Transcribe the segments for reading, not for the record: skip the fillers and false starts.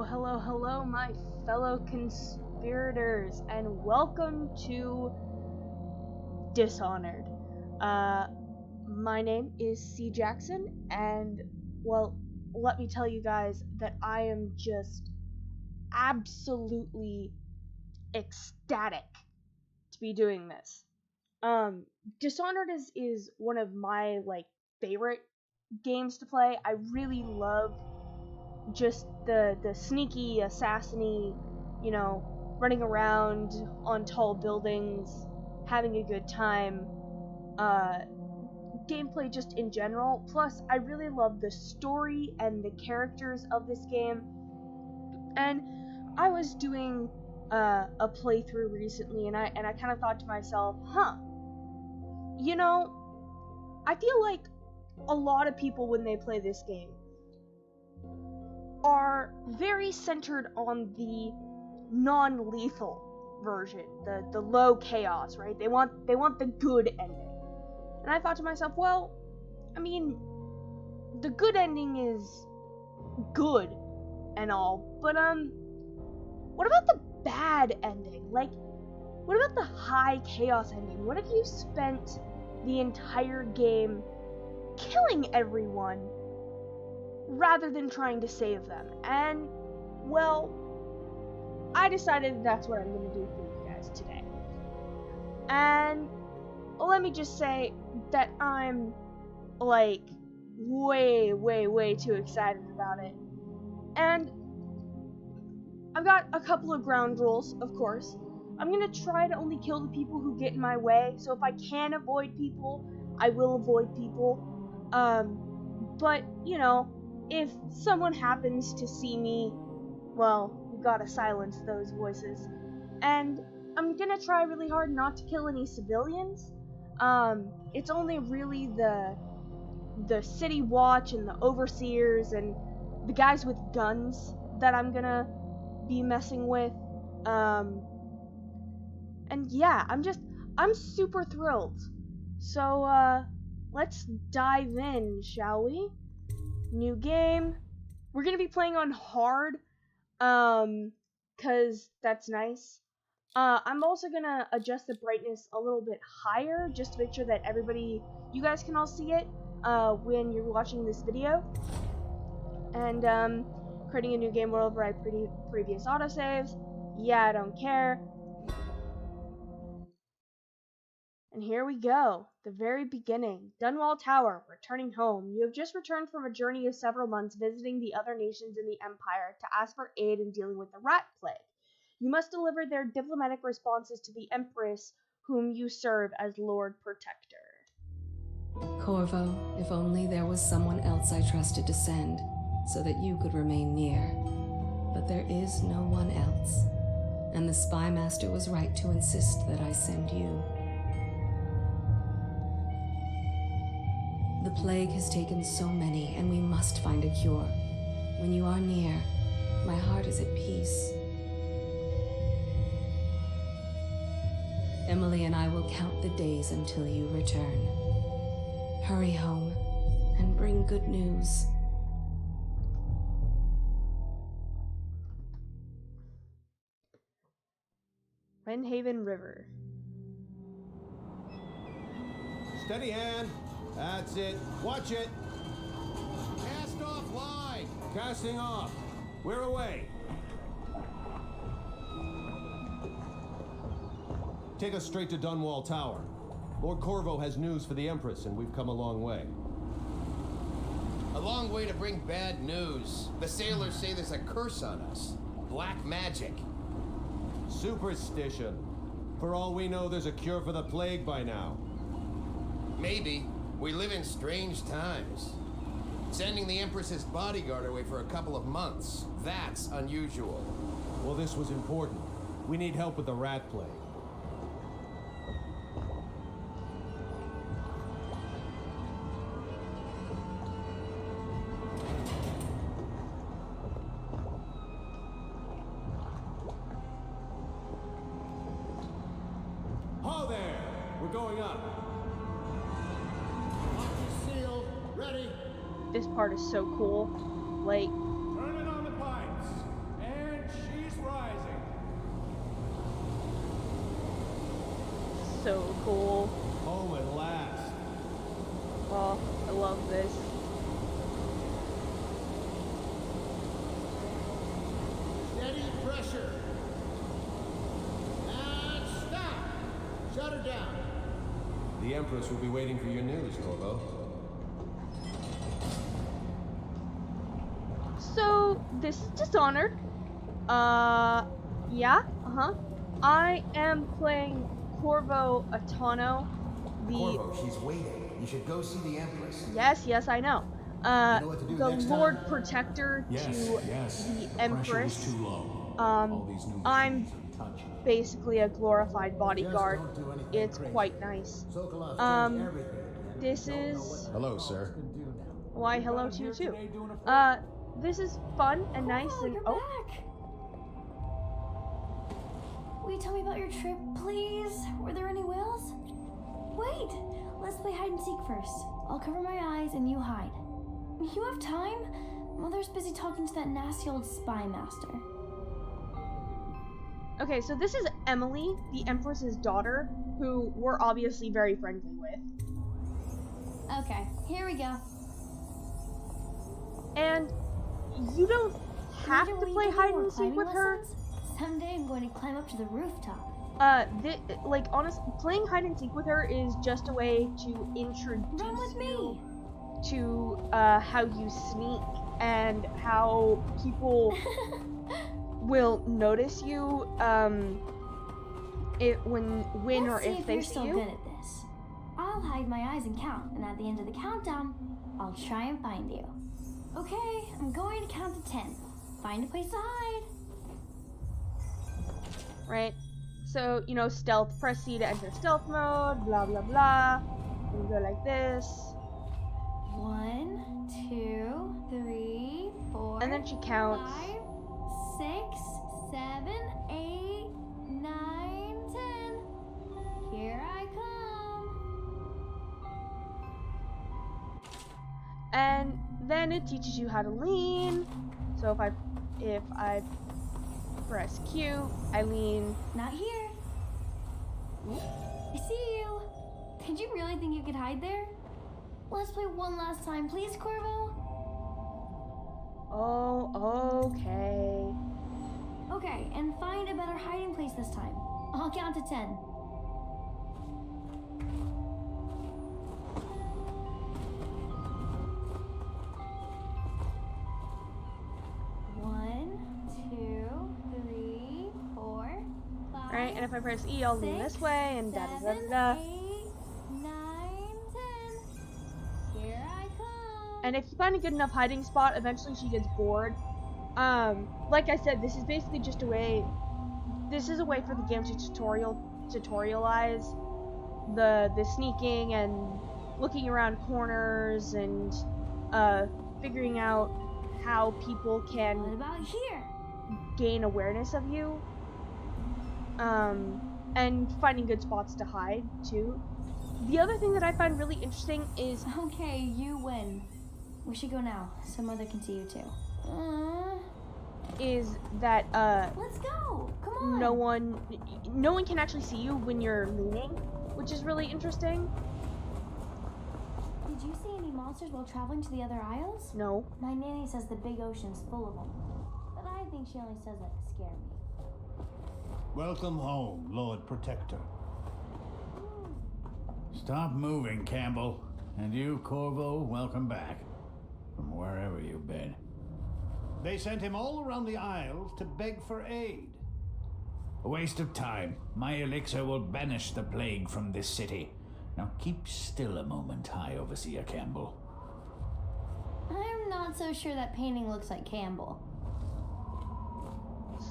Hello, my fellow conspirators, and welcome to Dishonored. My name is C. Jackson, and, well, let me tell you guys that I am just absolutely ecstatic to be doing this. Dishonored is one of my, favorite games to play. I really love just the sneaky, assassiny, running around on tall buildings, having a good time, gameplay just in general. Plus, I really love the story and the characters of this game. And I was doing a playthrough recently, and I kind of thought to myself, I feel like a lot of people, when they play this game, are very centered on the non-lethal version, the low chaos, right? They want the good ending. And I thought to myself, well, I mean, the good ending is good and all, but what about the bad ending? Like, what about the high chaos ending? What if you spent the entire game killing everyone rather than trying to save them? And, well, I decided that's what I'm going to do for you guys today. And let me just say that I'm, way too excited about it. And I've got a couple of ground rules, of course. I'm going to try to only kill the people who get in my way, so if I can avoid people, I will avoid people. But, if someone happens to see me, well, we gotta silence those voices. And I'm gonna try really hard not to kill any civilians. It's only really the city watch and the overseers and the guys with guns that I'm gonna be messing with. And yeah, I'm super thrilled. So, let's dive in, shall we? New game. We're gonna be playing on hard, cause that's nice. I'm also gonna adjust the brightness a little bit higher, just to make sure that you guys can all see it, when you're watching this video. And, creating a new game will override previous autosaves. Yeah, I don't care. And here we go, the very beginning. Dunwall Tower, returning home. You have just returned from a journey of several months visiting the other nations in the Empire to ask for aid in dealing with the rat plague. You must deliver their diplomatic responses to the Empress, whom you serve as Lord Protector. Corvo, if only there was someone else I trusted to send, so that you could remain near. But there is no one else, and the Spy Master was right to insist that I send you. The plague has taken so many, and we must find a cure. When you are near, my heart is at peace. Emily and I will count the days until you return. Hurry home, and bring good news. Wrenhaven River. Steady hand. That's it. Watch it. Cast off line. Casting off. We're away. Take us straight to Dunwall Tower. Lord Corvo has news for the Empress, and we've come a long way. A long way to bring bad news. The sailors say there's a curse on us. Black magic. Superstition. For all we know, there's a cure for the plague by now. Maybe. We live in strange times. Sending the Empress's bodyguard away for a couple of months, that's unusual. Well, this was important. We need help with the rat plague. Ho there! We're going up. This part is so cool. Like, Turn it on the pipes. so cool. Home at last. Oh, I love this. Steady pressure. And stop. Shut her down. The Empress will be waiting for your news, Corvo. So, this is Dishonored. Yeah, I am playing Corvo Atano. Corvo, she's waiting. You should go see the Empress. Yes, I know. You know what to do The next Lord time? Protector Yes, to yes. the The Empress. pressure was too low. All these new I'm machines are touchy. basically a glorified bodyguard. Just don't do anything It's crazy. quite nice. Sokolov changed everything. This is... Hello, sir. Why, hello to you too. This is fun and nice and... You're back! Will you tell me about your trip, please? Were there any whales? Wait! Let's play hide and seek first. I'll cover my eyes and you hide. You have time? Mother's busy talking to that nasty old spy master. Okay, so this is Emily, the Empress's daughter, who we're obviously very friendly with. Okay, here we go. And you don't have Later, to will you play give me hide more and seek climbing with her. lessons? Someday I'm going to climb up to the rooftop. Like, honestly, playing hide and seek with her is just a way to introduce Run with you me! to, how you sneak and how people will notice you, when or Let's see if if they you're see still you. good at this. I'll hide my eyes and count, and at the end of the countdown, I'll try and find you. Okay, I'm going to count to 10. Find a place to hide. Right? So, you know, stealth, press C to enter stealth mode, blah blah blah. And go like this. 1, 2, 3, 4. And then she counts. 5, 6, 7, 8, 9, 10. Here I come. And then it teaches you how to lean. So if I press Q, I lean. Not here. I see you. Did you really think you could hide there? Let's play one last time, please, Corvo. Oh, okay. Okay, and find a better hiding place this time. I'll count to 10. One, 2, 3, 4, 5. Right, and if I press E, I'll lean this 6, way, and da da da 7, da. 8, 9, 10. Here I come. And if you find a good enough hiding spot, eventually she gets bored. Like I said, this is basically just a way. This is a way for the game to tutorialize the sneaking and looking around corners and figuring out how people What can about here? gain awareness of you. And finding good spots to hide too. The other thing that I find really interesting is Okay, you win. We should go now, so Mother can see you too. that Let's go! Come on! no one can actually see you when you're leaning, which is really interesting. Did you see any monsters while traveling to the other isles? No. My nanny says the big ocean's full of them. But I think she only says that to scare me. Welcome home, Lord Protector. Stop moving, Campbell. And you, Corvo, welcome back. From wherever you've been. They sent him all around the Isles to beg for aid. A waste of time. My elixir will banish the plague from this city. Now keep still a moment, High Overseer Campbell. I'm not so sure that painting looks like Campbell.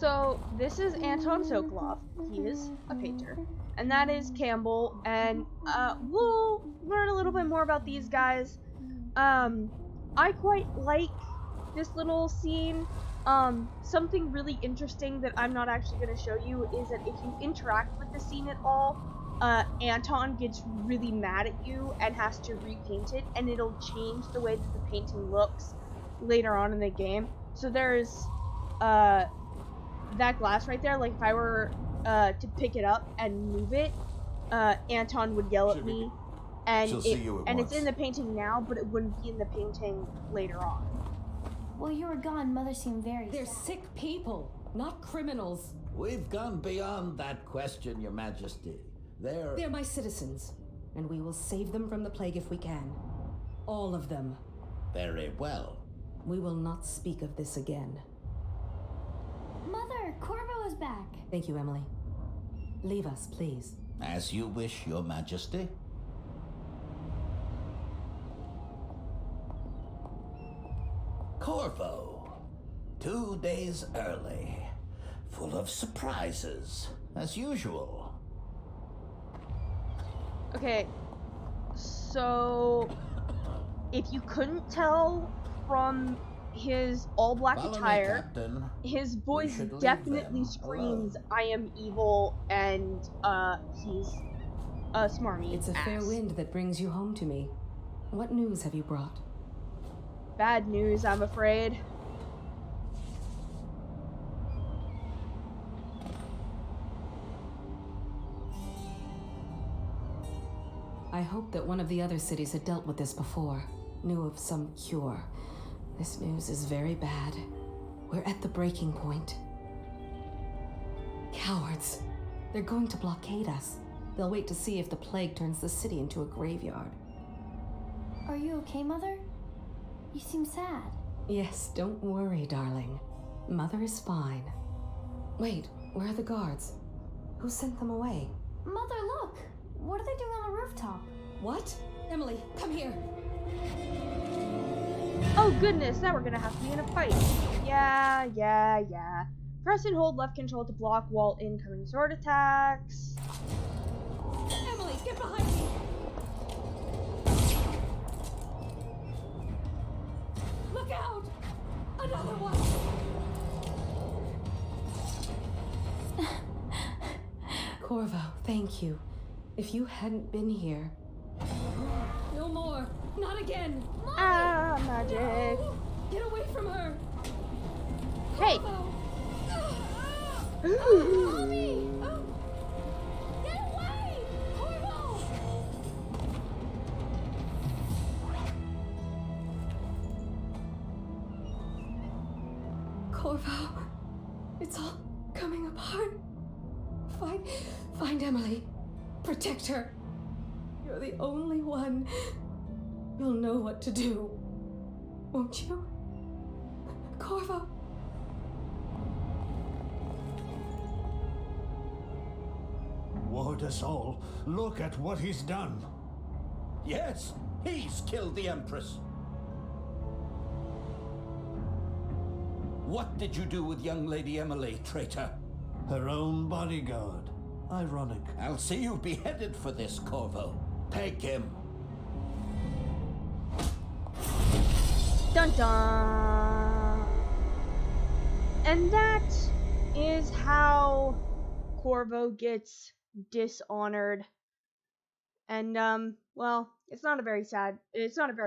So this is Anton Sokolov. He is a painter, and that is Campbell. And we'll learn a little bit more about these guys. I quite like this little scene. Something really interesting that I'm not actually going to show you is that if you interact with the scene at all, Anton gets really mad at you and has to repaint it, and it'll change the way that the painting looks later on in the game. So there's that glass right there, like if I were to pick it up and move it, Anton would yell at me, and She'll see you at it's in once. the painting now, but it wouldn't be in the painting later on. While you were gone, Mother seemed very They're sad. sick people, not criminals. We've gone beyond that question, Your Majesty. They're my citizens, and we will save them from the plague if we can. All of them. Very well. We will not speak of this again. Mother, Corvo is back. Thank you, Emily. Leave us, please. As you wish, Your Majesty. Corvo. 2 days early. Full of surprises, as usual. Okay, so if you couldn't tell from his all-black Follow me, attire, Captain. his voice should leave definitely them screams, alone. "I am evil," and he's a smarmy. It's a fair ass. wind that brings you home to me. What news have you brought? Bad news, I'm afraid. I hoped that one of the other cities had dealt with this before, knew of some cure. This news is very bad. We're at the breaking point. Cowards. They're going to blockade us. They'll wait to see if the plague turns the city into a graveyard. Are you okay, Mother? You seem sad. Yes, don't worry, darling. Mother is fine. Wait, where are the guards? Who sent them away? Mother, look! What are they doing on the rooftop? What? Emily, come here. Oh goodness, now we're gonna have to be in a fight. Yeah. Press and hold left control to block wall incoming sword attacks. Emily, get behind me! Look out! Another one! Corvo, thank you. If you hadn't been here... No more! Not again! Ah, magic. Get away from her! Hey. Corvo! Ooh. Mommy! Get away! Corvo! Corvo, it's all coming apart. Find Emily. Protect her. You're the only one. You'll know what to do. Won't you? Corvo. Ward us all. Look at what he's done. Yes, he's killed the Empress. What did you do with young Lady Emily, traitor? Her own bodyguard. Ironic. I'll see you beheaded for this, Corvo. Take him. Dun dun. And that is how Corvo gets dishonored. And well, it's not a very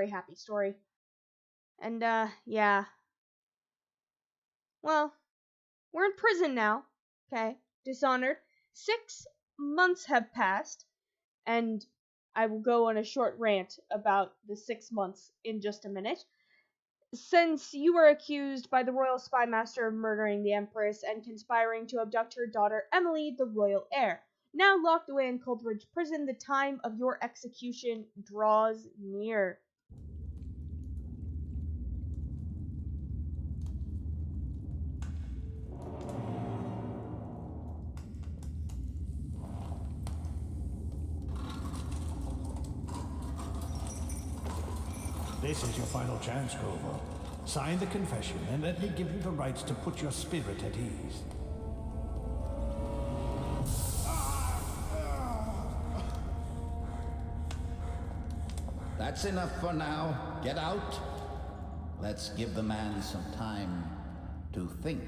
happy story. And yeah. Well, we're in prison now. Okay, Dishonored. 6 months have passed, and I will go on a short rant about the 6 months in just a minute. Since you were accused by the royal spy master of murdering the Empress and conspiring to abduct her daughter Emily, the royal heir, now locked away in Coldridge Prison, the time of your execution draws near. This is your final chance, Corvo. Sign the confession and let me give you the rights to put your spirit at ease. That's enough for now. Get out. Let's give the man some time to think.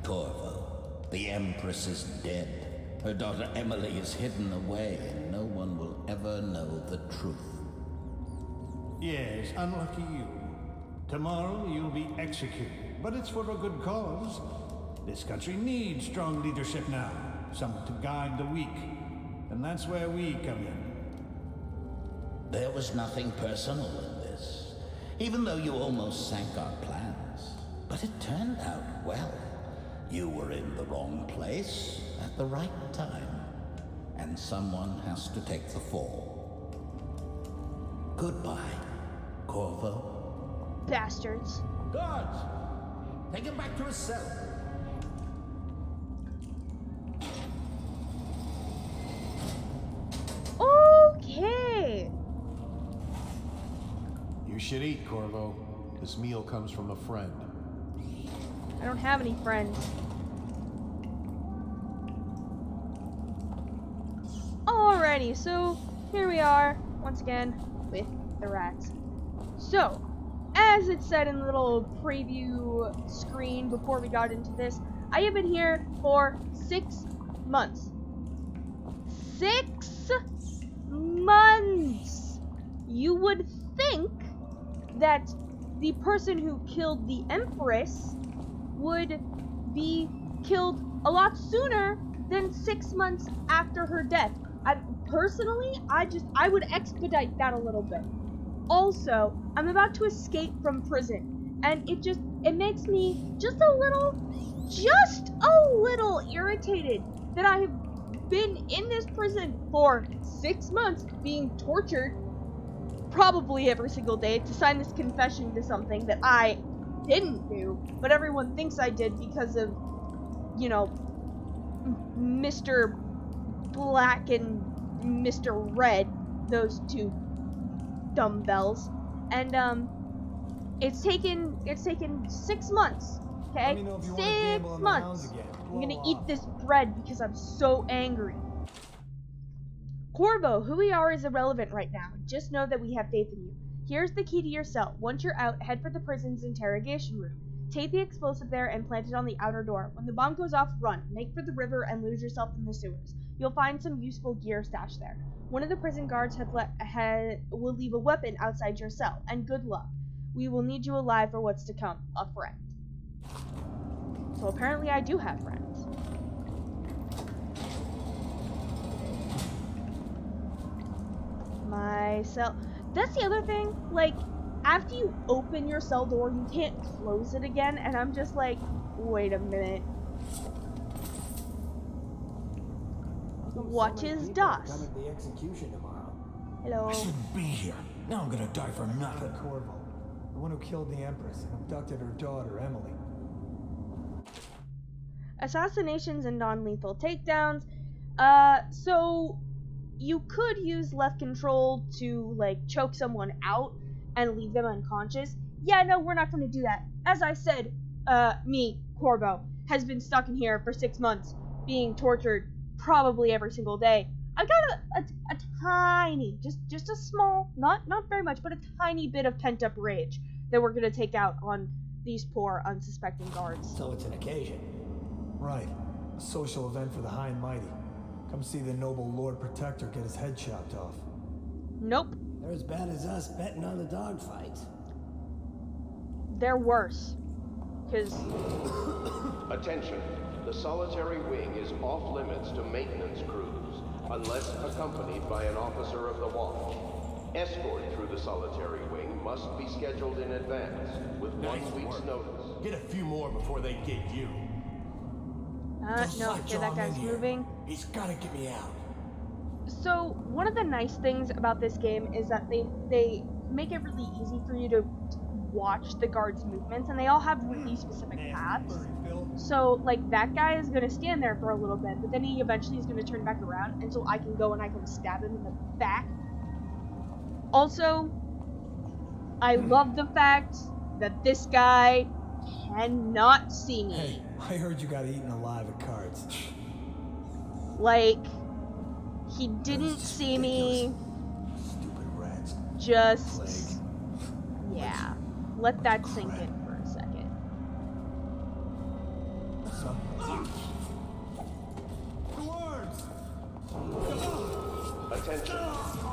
Corvo, the Empress is dead. Her daughter Emily is hidden away, and no one will ever know the truth. Yes, unlucky you. Tomorrow you'll be executed, but it's for a good cause. This country needs strong leadership now. some to guide the weak. And that's where we come in. There was nothing personal in this, even though you almost sank our plans. But it turned out well. You were in the wrong place at the right time, and someone has to take the fall. Goodbye, Corvo. Bastards. Guards! Take him back to his cell. Okay. You should eat, Corvo. This meal comes from a friend. I don't have any friends. Alrighty, so here we are once again with the rats. So, as it said in the little preview screen before we got into this, I have been here for 6 months. 6 months! You would think that the person who killed the Empress would be killed a lot sooner than 6 months after her death. I would expedite that a little bit. Also, I'm about to escape from prison, and it makes me just a little irritated that I have been in this prison for 6 months being tortured probably every single day to sign this confession to something that I didn't do, but everyone thinks I did because of, you know, Mr. Black and Mr. Red, those two dumbbells. And it's taken 6 months. Okay? 6 months. I'm gonna eat this bread because I'm so angry. Corvo, who we are is irrelevant right now. Just know that we have faith in you. Here's the key to your cell. Once you're out, head for the prison's interrogation room. Take the explosive there and plant it on the outer door. When the bomb goes off, run. Make for the river and lose yourself in the sewers. You'll find some useful gear stashed there. One of the prison guards will leave a weapon outside your cell. And good luck. We will need you alive for what's to come. A friend. So apparently I do have friends. My cell. That's the other thing. Like, after you open your cell door, you can't close it again. And I'm just like, wait a minute. What is dust? The execution tomorrow. Hello. I shouldn't be here. Now I'm gonna die for nothing. Corvo, the one who killed the Empress and abducted her daughter, Emily. Assassinations and non-lethal takedowns. So you could use left control to, like, choke someone out and leave them unconscious. Yeah, no, we're not going to do that. As I said, me, Corvo, has been stuck in here for 6 months, being tortured probably every single day. I got a tiny, just a small, not very much, but a tiny bit of pent-up rage that we're going to take out on these poor, unsuspecting guards. So it's an occasion. Right. A social event for the high and mighty. Come see the noble Lord Protector get his head chopped off. Nope. They're as bad as us betting on the dogfights. They're worse. Because... Attention. The solitary wing is off limits to maintenance crews, unless accompanied by an officer of the watch. Escort through the solitary wing must be scheduled in advance, with 1 week's notice. Get a few more before they get you. no, okay, that guy's moving. He's gotta get me out. So, one of the nice things about this game is that they make it really easy for you to watch the guards' movements, and they all have really specific paths. So, like, that guy is gonna stand there for a little bit, but then he eventually is gonna turn back around, and so I can go and I can stab him in the back. Also, I love the fact that this guy cannot see me. Hey, I heard you got eaten alive at cards. Like, he didn't see me. Stupid rats. Just... yeah. Let that sink in for a second. Attention.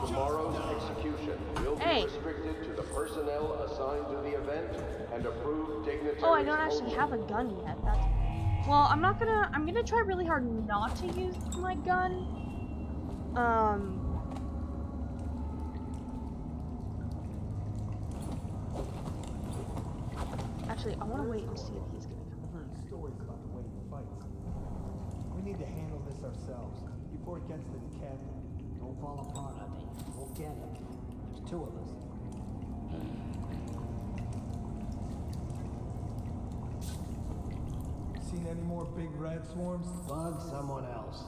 Tomorrow's execution will be restricted to the personnel assigned to the event and approved dignitaries. Oh, I don't actually have a gun yet. That's... Well, I'm gonna try really hard not to use my gun. Actually, I want to wait and see if he's gonna come Heard here. stories about the way he fights. We need to handle this ourselves before it gets to the captain. Don't fall apart on me. We'll get him. There's two of us. Seen any more big rat swarms? Bug someone else.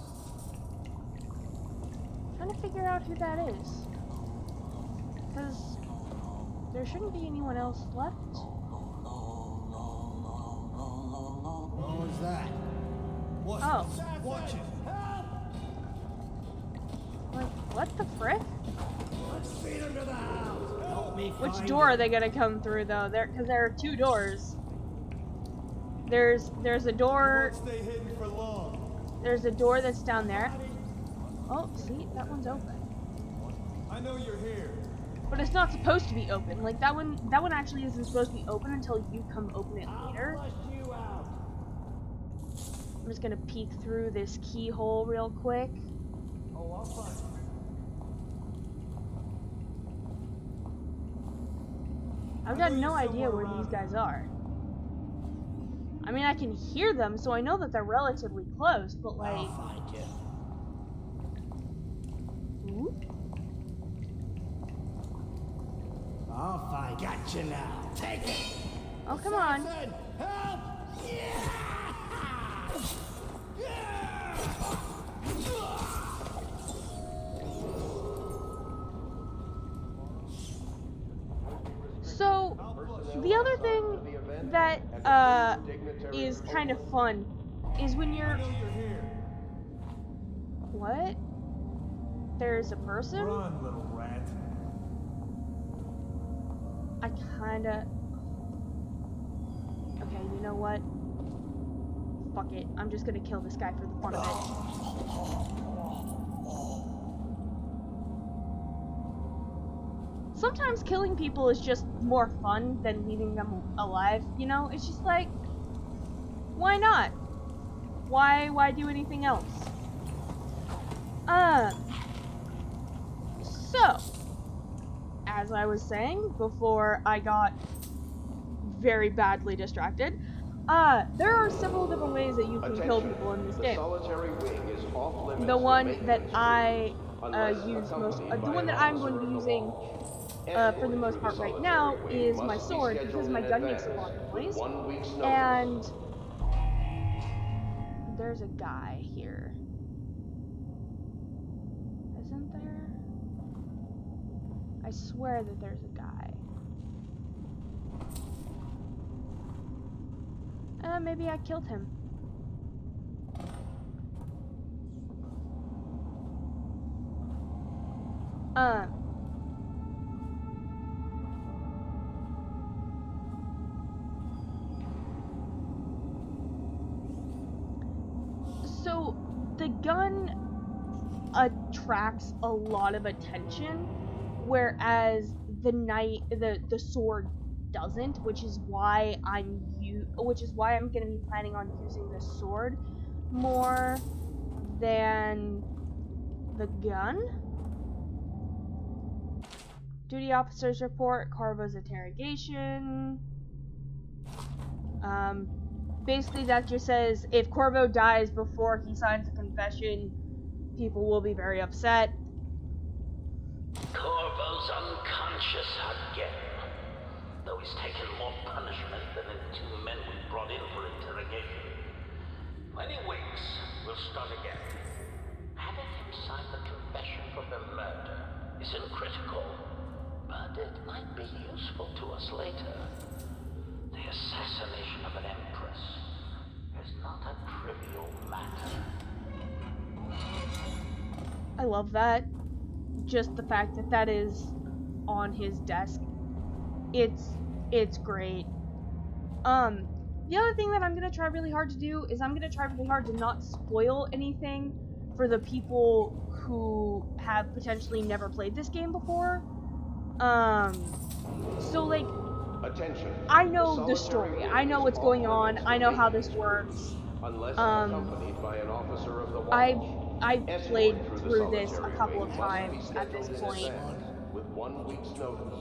Trying to figure out who that is, because there shouldn't be anyone else left. What was that? What? Oh. Watch it. Like, what the frick? Let's feed him to the house. Help me Which find door him. are they gonna come through though? Because there are two doors. There's a door. Won't stay hidden for long. There's a door that's down there. Oh, see, that one's open. I know you're here. But it's not supposed to be open. Like that one actually isn't supposed to be open until you come open it later. I'll flush you out. I'm just gonna peek through this keyhole real quick. Oh, I'll find you. I've got no idea where these guys are. I mean, I can hear them, so I know that they're relatively close, but like... I'll find you. Ooh. I'll find. Gotcha now. Take it. Oh, come on. Assassin, help! Yeah! So, the other thing that is kind of fun is when I you're... know you're here. What? There's a person? Run, little rat. I kinda... Okay, you know what? Fuck it. I'm just gonna kill this guy for the fun of it. Sometimes killing people is just more fun than leaving them alive, you know? It's just like, why not? Why do anything else? So, as I was saying before I got very badly distracted, there are several different ways that you can kill people in this The game. solitary wing is off limits The to one that maintenance I unless use most, accompanied the by one an that I'm going to officer be of the using law. for the most part right now is my sword, because my gun makes a lot of noise. And there's a guy here. Isn't there? I swear that there's a guy. Maybe I killed him. So the gun attracts a lot of attention, whereas the sword doesn't, which is why I'm going to be planning on using the sword more than the gun. Duty officer's report, Corvo's interrogation. Basically that just says if Corvo dies before he signs a confession, people will be very upset. Corvo's unconscious again, though he's taken more punishment than the two men we brought in for interrogation. When he wakes, we'll start again. Having him sign the confession for the murder isn't critical, but it might be useful to us later. The assassination of an empress is not a trivial matter. I love that. Just the fact that that is on his desk. It's great. The other thing that I'm gonna try really hard to do is I'm gonna try really hard to not spoil anything for the people who have potentially never played this game before. So like, Attention. I know the story. I know what's going on. I know how this works. unless accompanied by an officer of the watch. I've Escort played the through this a solitary couple wing of must be times at this scheduled in point. advance, with 1 week's notice.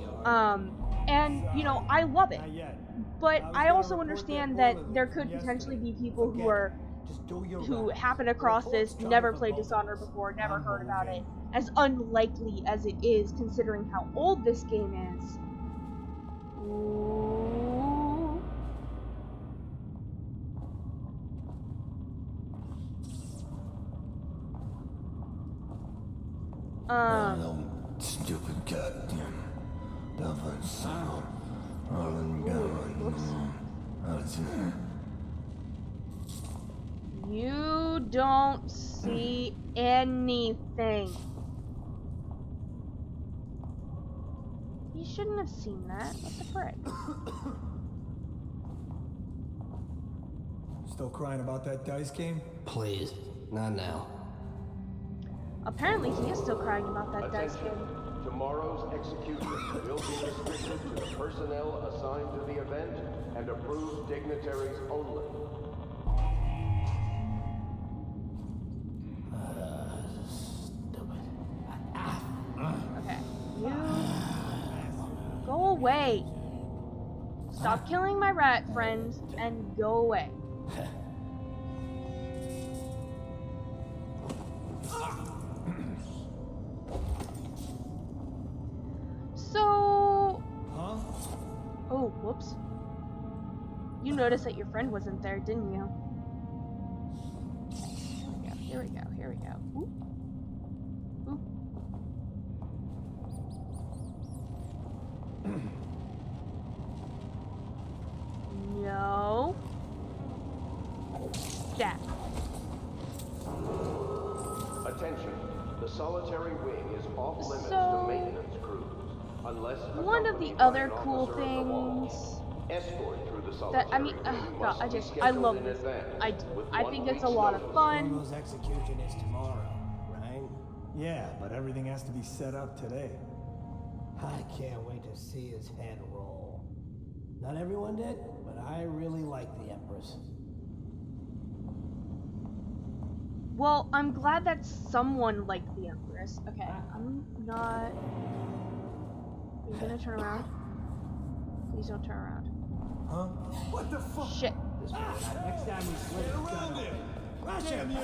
And you know, I love it. Not yet. But was I gonna also report understand that that boiler there leak could from potentially be yesterday. people Forget who are it. Just do your who rounds. happen across this, Report's never coming for played both of Dishonored us. before, never I'm heard about it, moving. as unlikely as it is considering how old this game is. Ooh. Stupid goddamn. You don't see anything. You shouldn't have seen that. What the frick? Still crying about that dice game? Please, not now. Apparently he is still crying about that dice Attention. game. Tomorrow's execution will be restricted to the personnel assigned to the event and approved dignitaries only. Okay. You go away. Stop killing my rat friends and go away. So... Huh? Oh, whoops. You noticed that your friend wasn't there, didn't you? Okay, here we go, here we go. Oop. Oop. No. That. Attention. The solitary wing is off limits So, to maintenance crews, unless one of the accompanied by other an cool officer of the watch. things Escort through the solitary that, I mean, wing God, must be I scheduled love in this. advance, I do. with I 1 think it's a week's lot of notice. fun. Corvo's execution is tomorrow, right? Yeah, but everything has to be set up today. I can't wait to see his head roll. Not everyone did, but I really like the Empress. Well, I'm glad that someone liked the Empress. Okay, I'm not... Are you gonna turn around? Please don't turn around. Huh? What the fuck? Shit. This way, next time we split Get around him! Damn you!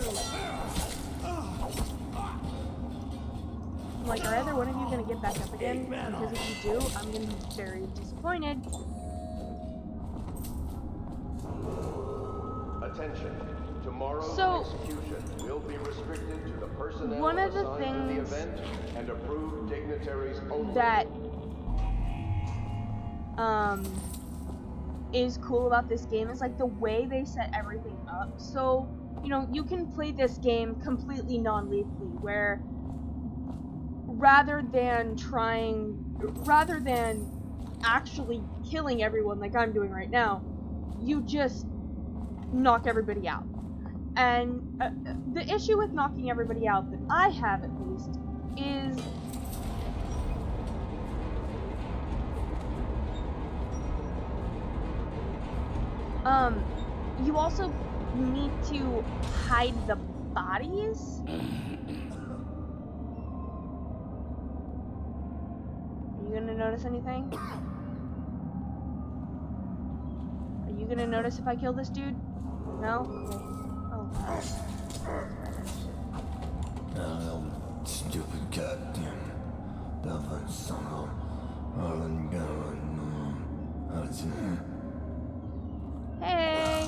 I'm like, are either one of you gonna get back up again? Because if you do, I'm gonna be very disappointed. Attention. Tomorrow's So, execution will be restricted to the personnel one of the assigned to the things event and approved dignitaries only. that is cool about this game is like the way they set everything up. So, you know, you can play this game completely non-lethally, where rather than actually killing everyone like I'm doing right now, you just knock everybody out. And the issue with knocking everybody out, that I have at least, is you also need to hide the bodies. Are you gonna notice anything? Are you gonna notice if I kill this dude? No? Okay. Oh. Stupid goddamn. Hey!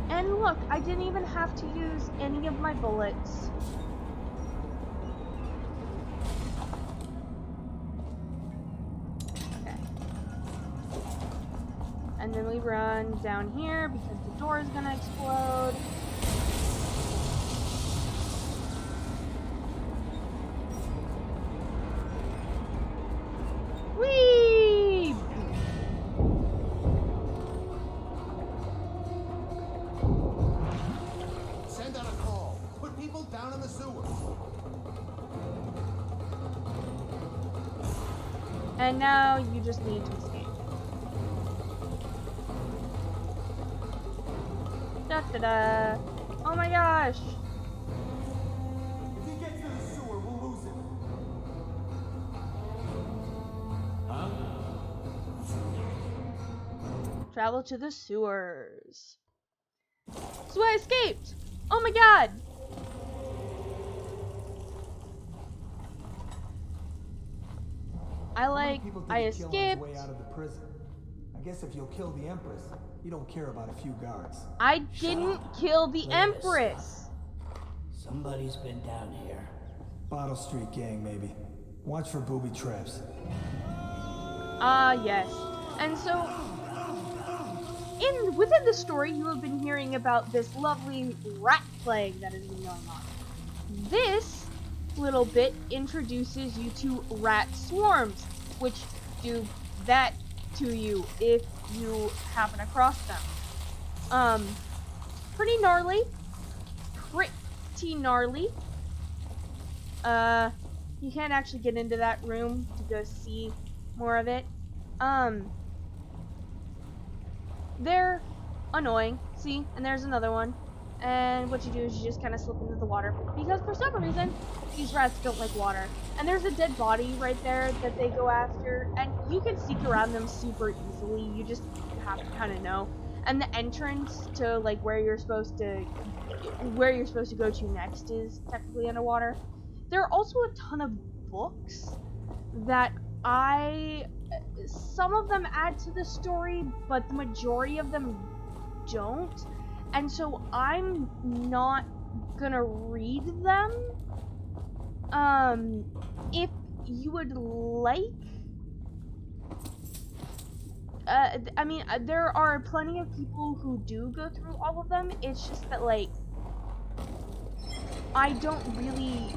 And look, I didn't even have to use any of my bullets. Okay. And then we run down here because the door is gonna explode. Whee! Send out a call. Put people down in the sewer. And now you just need to escape. Da-da-da-da-da. Oh my gosh. If he gets to the sewer, we'll lose him. Huh? Travel to the sewers. So I escaped. Oh my god. How many people did I he kill on his escaped. way out of the prison? I guess if you'll kill the Empress, you don't care about a few guards. I didn't kill the Clear this Empress. Somebody's been down here. Bottle Street gang, maybe. Watch for booby traps. Yes. And so, within the story, you have been hearing about this lovely rat plague that has been going on. This little bit introduces you to rat swarms, which do that to you if you happen across them. Pretty gnarly. Pretty gnarly. You can't actually get into that room to go see more of it. They're annoying. See? And there's another one. And what you do is you just kind of slip into the water. Because for some reason, these rats don't like water. And there's a dead body right there that they go after. And you can sneak around them super easily. You just have to kind of know. And the entrance to like where you're supposed to go to next is technically underwater. There are also a ton of books that some of them add to the story, but the majority of them don't. And so I'm not gonna read them. If you would like, I mean, there are plenty of people who do go through all of them. It's just that, like, I don't really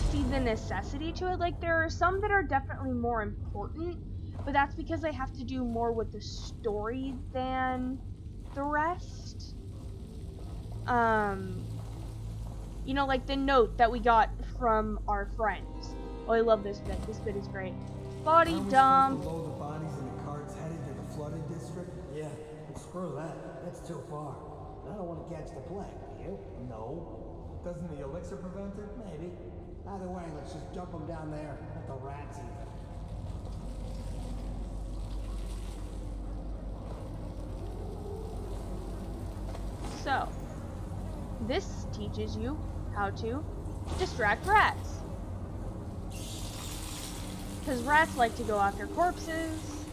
see the necessity to it. Like, there are some that are definitely more important, but that's because they have to do more with the story than the rest. You know, like the note that we got from our friends. Oh, I love this bit. This bit is great. Body dump. Load the bodies in the carts headed to the flooded district? Yeah, well, screw that. That's too far. I don't want to catch the plague, do you? No. Doesn't the elixir prevent it? Maybe. Either way, let's just dump them down there. Let the rats eat them. So, this teaches you how to distract rats. Because rats like to go after corpses.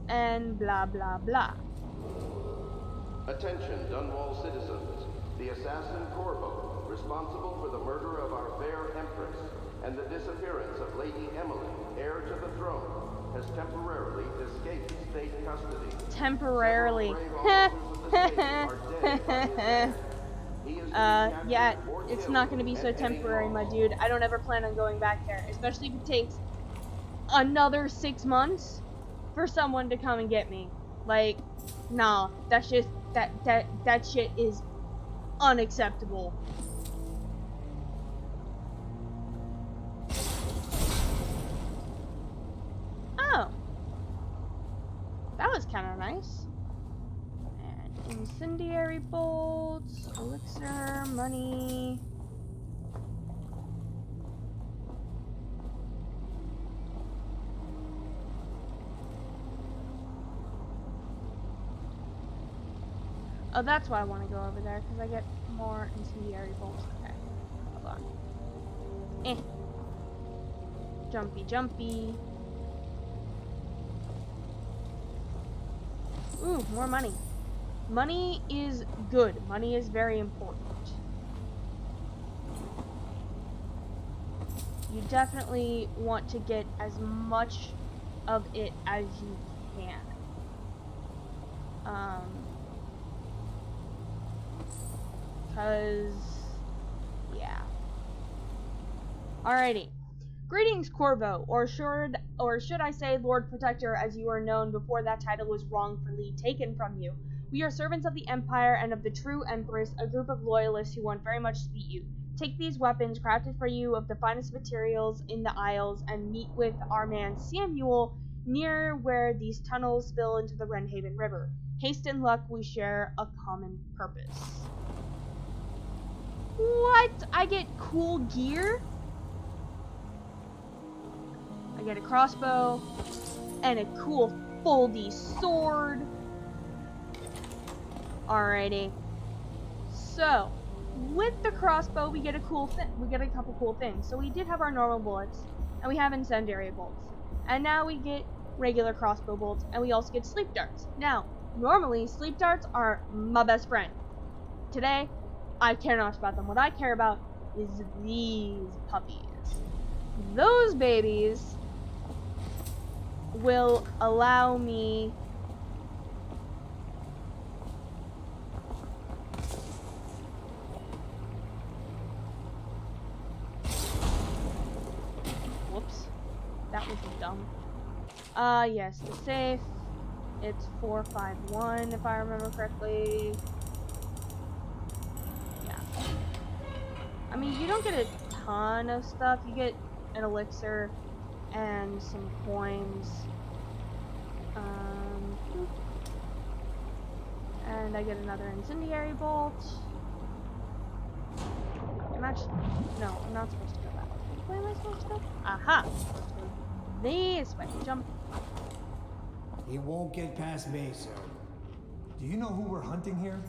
And blah blah blah. Attention, Dunwall citizens. The assassin Corvo, responsible for the murder of our fair Empress and the disappearance of Lady Emily, heir to the throne, has temporarily escaped state custody. Temporarily. Yeah, it's not gonna be so temporary, my dude. I don't ever plan on going back there, especially if it takes another 6 months for someone to come and get me. Like, nah, that's just that shit is unacceptable. Oh, that was kind of nice. And incendiary bolts, elixir, money. Oh, that's why I want to go over there, because I get more incendiary bolts. Okay, hold on. Jumpy, jumpy. Ooh, more money. Money is good. Money is very important. You definitely want to get as much of it as you can. Because, yeah. Alrighty. Greetings, Corvo, or should I say Lord Protector, as you are known before that title was wrongfully taken from you. We are servants of the Empire and of the true Empress, a group of loyalists who want very much to meet you. Take these weapons crafted for you of the finest materials in the Isles and meet with our man Samuel near where these tunnels spill into the Wrenhaven River. Haste and luck, we share a common purpose. What? I get cool gear? I get a crossbow and a cool foldy sword. Alrighty. So, with the crossbow, we get a couple cool things. So we did have our normal bullets, and we have incendiary bolts. And now we get regular crossbow bolts, and we also get sleep darts. Now, normally, sleep darts are my best friend. Today, I care not about them. What I care about is these puppies. Those babies will allow me whoops, that was dumb. Yes, the safe. It's 451 if I remember correctly. Yeah. I mean, you don't get a ton of stuff. You get an elixir and some coins. And I get another incendiary bolt. I'm not supposed to go that way. Where am I supposed to go? Aha! I'm supposed to go this way. Jump. He won't get past me, sir. Do you know who we're hunting here?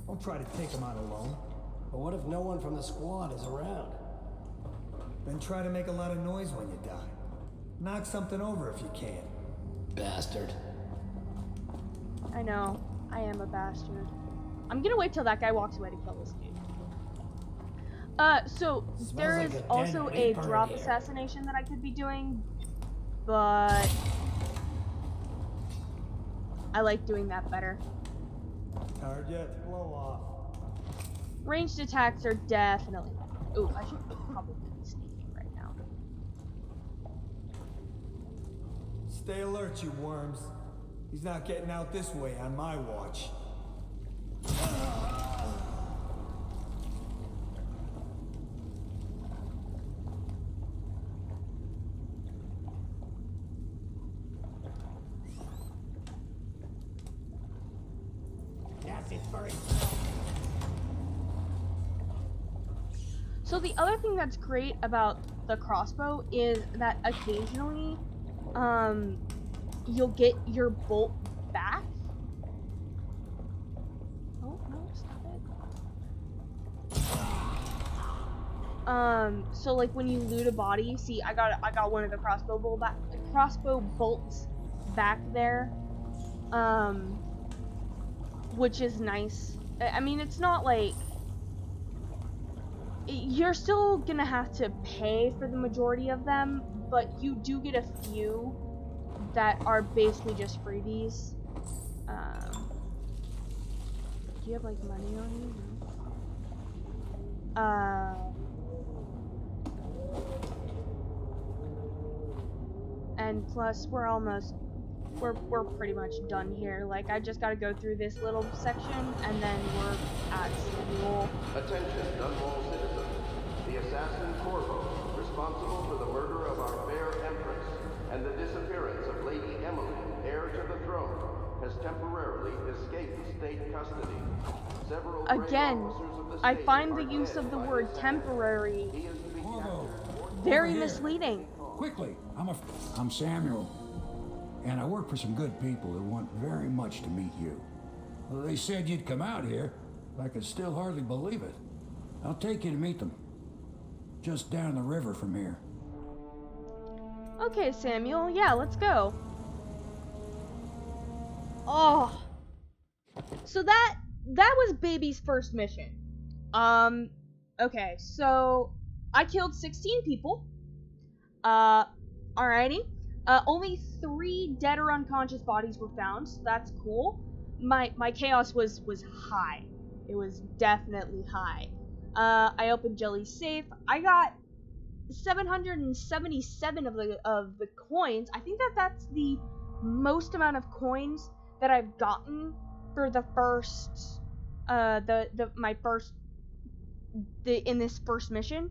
Don't try to take him out alone. But what if no one from the squad is around? Then try to make a lot of noise when you die. Knock something over if you can. Bastard. I know. I am a bastard. I'm gonna wait till that guy walks away to kill this dude. So there is also a drop assassination that I could be doing, but I like doing that better. Tired yet? Blow off. Ranged attacks are definitely better. Ooh, I should probably be sneaking right now. Stay alert, you worms. He's not getting out this way on my watch. That's it for it. So the other thing that's great about the crossbow is that occasionally, you'll get your bolt back. Oh no, stop it. So like when you loot a body, see, I got one of the crossbow bolts back there, which is nice. I mean, it's not like you're still gonna have to pay for the majority of them, but you do get a few that are basically just freebies. Do you have like money on you? And plus we're pretty much done here. Like, I just gotta go through this little section and then we're at Samuel. Attention, Dunwall citizens. The assassin Corvo, responsible for the murder of our fair Empress and the disappearance of Lady Emily, heir to the throne, has temporarily escaped state custody. Several Again, officers of the I state find are the use dead of the by word this temporary He is to be Corvo, captured. very over here. misleading. Quickly, I'm Samuel, and I work for some good people who want very much to meet you. Well, they said you'd come out here. I could still hardly believe it. I'll take you to meet them. Just down the river from here. Okay, Samuel, yeah, let's go. Oh. So that was Baby's first mission. Okay, so I killed 16 people. Alrighty. Only 3 dead or unconscious bodies were found, so that's cool. My chaos was high. It was definitely high. I opened Jelly's safe. I got 777 of the coins. I think that's the most amount of coins that I've gotten for the first my first in this first mission,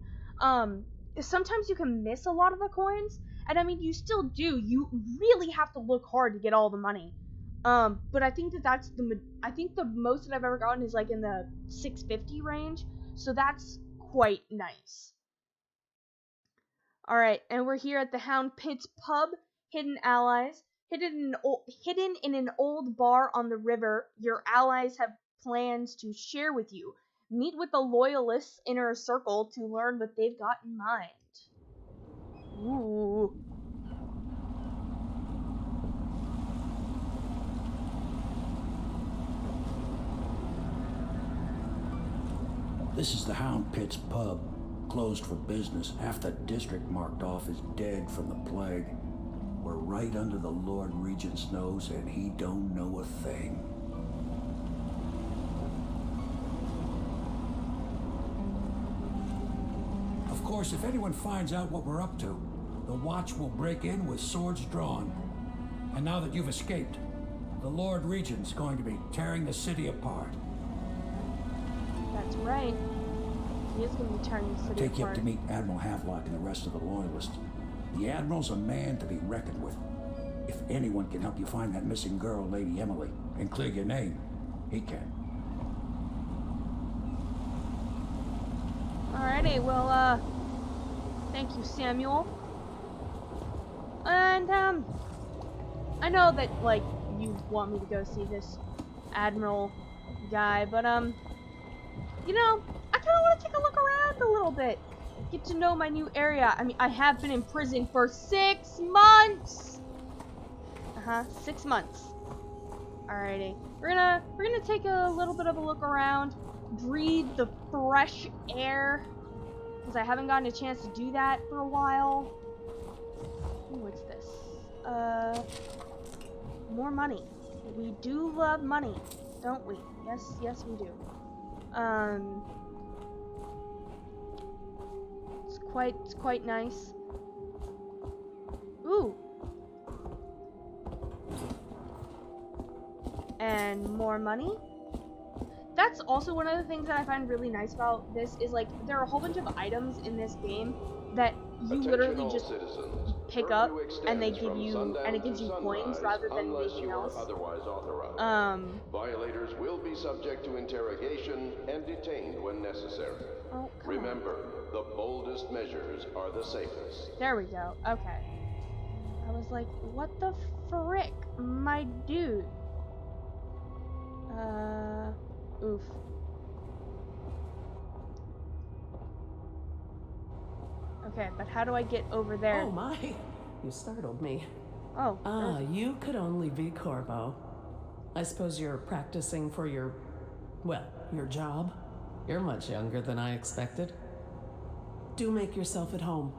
sometimes you can miss a lot of the coins, and I mean you still do. You really have to look hard to get all the money. But I think I think the most that I've ever gotten is like in the 650 range, so that's quite nice. Alright, and we're here at the Hound Pit's pub. Hidden allies. Hidden in an old bar on the river, your allies have plans to share with you. Meet with the loyalists' inner circle to learn what they've got in mind. Ooh. This is the Hound Pit's pub. Closed for business. Half the district marked off as dead from the plague. We're right under the Lord Regent's nose, and he don't know a thing. Of course, if anyone finds out what we're up to, the Watch will break in with swords drawn. And now that you've escaped, the Lord Regent's going to be tearing the city apart. That's right. He is going to be tearing the city apart. Take you up to meet Admiral Havelock and the rest of the Loyalists. The Admiral's a man to be reckoned with. If anyone can help you find that missing girl, Lady Emily, and clear your name, he can. Alrighty, well, thank you, Samuel. And, I know that, like, you want me to go see this Admiral guy, but, you know, I kind of want to take a look around a little bit. Get to know my new area. I mean, I have been in prison for 6 months! 6 months. Alrighty. We're gonna take a little bit of a look around, breathe the fresh air, because I haven't gotten a chance to do that for a while. Ooh, what's this? More money. We do love money, don't we? Yes we do. It's quite nice. Ooh. And more money. That's also one of the things that I find really nice about this is, like, there are a whole bunch of items in this game that you literally just pick up and they give you, and it gives you coins rather than anything else. Violators will be subject to interrogation and detained when necessary. Oh, remember, the boldest measures are the safest. There we go. Okay. I was like, what the frick, my dude? Oof. Okay, but how do I get over there? Oh my, you startled me. Oh. You could only be Corvo. I suppose you're practicing for your job? You're much younger than I expected. Do make yourself at home.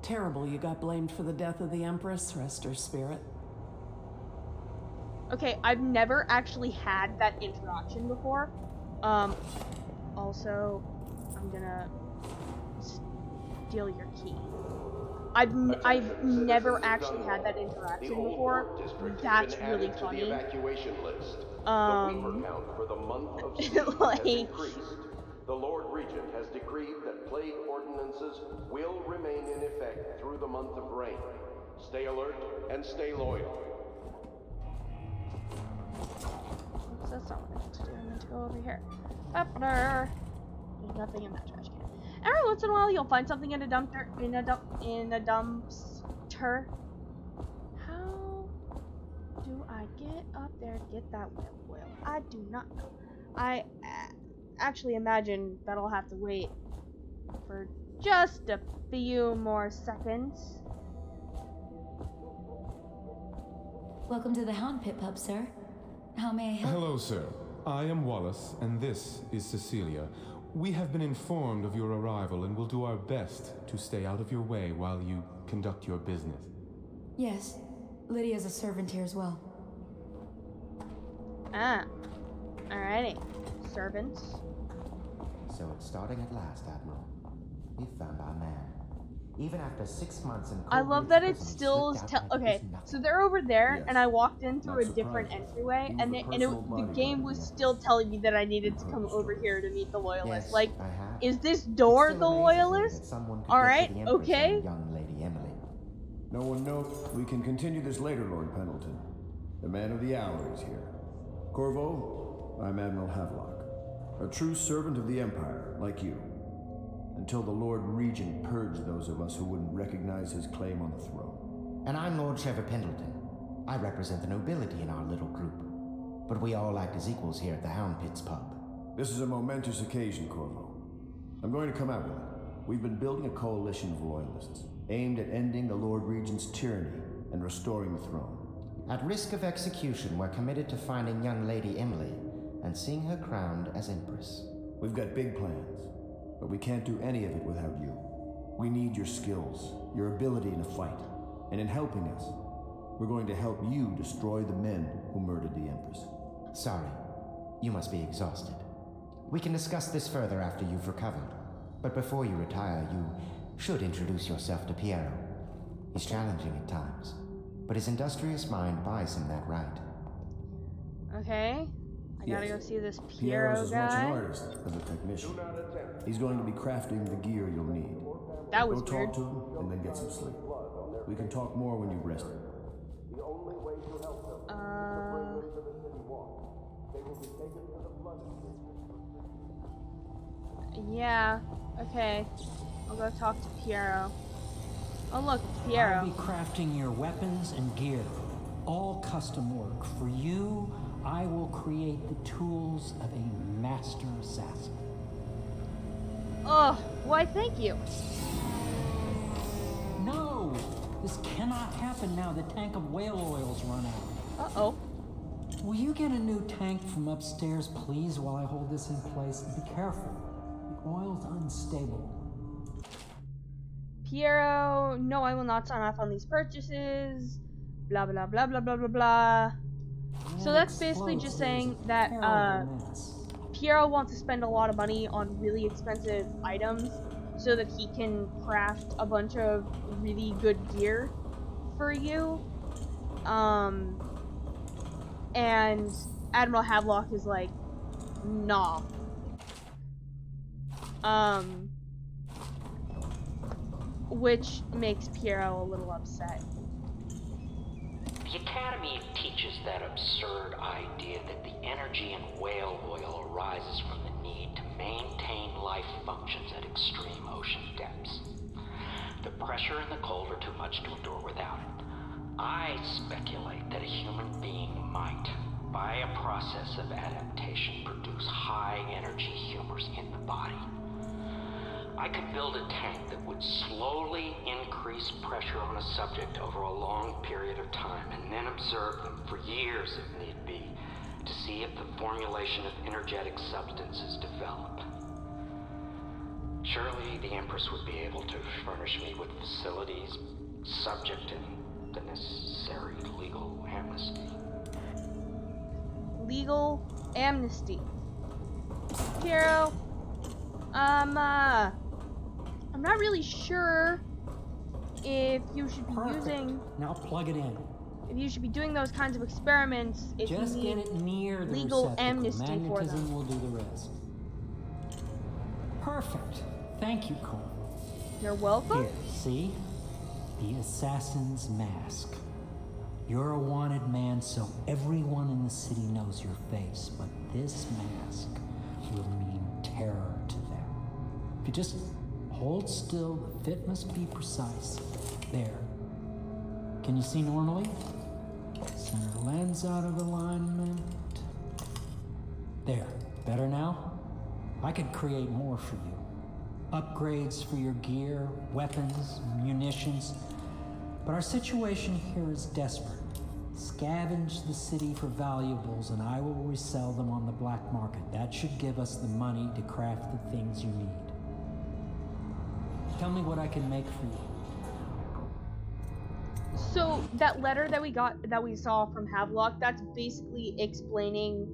Terrible you got blamed for the death of the Empress, rest her spirit. Okay, I've never actually had that interaction before. Also, I'm gonna steal your key. I've never actually had that interaction before. That's really funny. The evacuation list. The weeper count for the month of Steve like, has increased. The Lord Regent has decreed that plague ordinances will remain in effect through the month of rain. Stay alert and stay loyal. Oops, that's not what I meant to do. I meant to go over here. There's nothing in that trash can. Every once in a while, you'll find something in a dumpster. In a dumpster. How do I get up there to get that whale? I do not know. I actually imagine that I'll have to wait for just a few more seconds. Welcome to the Hound Pit Pub, sir. How may I help? Hello, sir. I am Wallace, and this is Cecilia. We have been informed of your arrival and will do our best to stay out of your way while you conduct your business. Yes. Lydia's a servant here as well. Ah. Alrighty. Servants. So it's starting at last, Admiral. We've found our man. Even after 6 months in I Cold love Ridge that it prison, he still slipped is out like it okay. was nothing. So they're over there, Yes. and I walked in through a Not different surprising. entryway, He was and the the personal game bodyguard was of the still Empress. telling me that I needed to You've come heard the over story. here to meet the loyalist. Yes, Like, I have. is this It door still the amazes me loyalist? that someone could All get right, to the Empress okay. and young Lady Emily. No one knows. We can continue this later, Lord Pendleton. The man of the hour is here. Corvo, I'm Admiral Havelock. A true servant of the Empire, like you. Until the Lord Regent purged those of us who wouldn't recognize his claim on the throne. And I'm Lord Trevor Pendleton. I represent the nobility in our little group. But we all act as equals here at the Hound Pits pub. This is a momentous occasion, Corvo. I'm going to come out with it. We've been building a coalition of loyalists, aimed at ending the Lord Regent's tyranny and restoring the throne. At risk of execution, we're committed to finding young Lady Emily and seeing her crowned as Empress. We've got big plans, but we can't do any of it without you. We need your skills, your ability in a fight, and in helping us, we're going to help you destroy the men who murdered the Empress. Sorry, you must be exhausted. We can discuss this further after you've recovered. But before you retire, you should introduce yourself to Piero. He's challenging at times, but his industrious mind buys him that right. Okay. I gotta Yes. go see this Piero's Piero as much an guy. artist as a technician. He's going to be crafting the gear you'll need. That was Go weird. talk to him and then get some sleep. We can talk more when you've rested. Yeah. Okay. I'll go talk to Piero. Oh look, it's Piero. I'll be crafting your weapons and gear. All custom work. For you, I will create the tools of a master assassin. Oh, why thank you. No! This cannot happen now. The tank of whale oil's run out. Uh-oh. Will you get a new tank from upstairs, please, while I hold this in place? Be careful. The oil's unstable. Piero, no, I will not sign off on these purchases. Blah, blah, blah, blah, blah, blah, blah. So that's basically just saying that, Piero wants to spend a lot of money on really expensive items so that he can craft a bunch of really good gear for you. And Admiral Havelock is like, nah. Which makes Piero a little upset. The Academy teaches that absurd idea that the energy in whale oil arises from the need to maintain life functions at extreme ocean depths. The pressure and the cold are too much to endure without it. I speculate that a human being might, by a process of adaptation, produce high-energy humors in the body. I could build a tank that would slowly increase pressure on a subject over a long period of time and then observe them for years if need be to see if the formulation of energetic substances develop. Surely the Empress would be able to furnish me with facilities subject to the necessary legal amnesty. Legal amnesty. Piero, I'm not really sure if you should be using. Now plug it in. If you should be doing those kinds of experiments, if Just you get need it near the legal receptacle. amnesty for Magnetism them. will do the rest. Perfect. Thank you, Cole. You're welcome. Here, see? The assassin's mask. You're a wanted man, so everyone in the city knows your face, but this mask will mean terror to them. If you just hold still, the fit must be precise. There. Can you see normally? Center lens out of alignment. There. Better now? I could create more for you. Upgrades for your gear, weapons, munitions. But our situation here is desperate. Scavenge the city for valuables and I will resell them on the black market. That should give us the money to craft the things you need. Tell me what I can make for you. So that letter that we saw from Havelock, that's basically explaining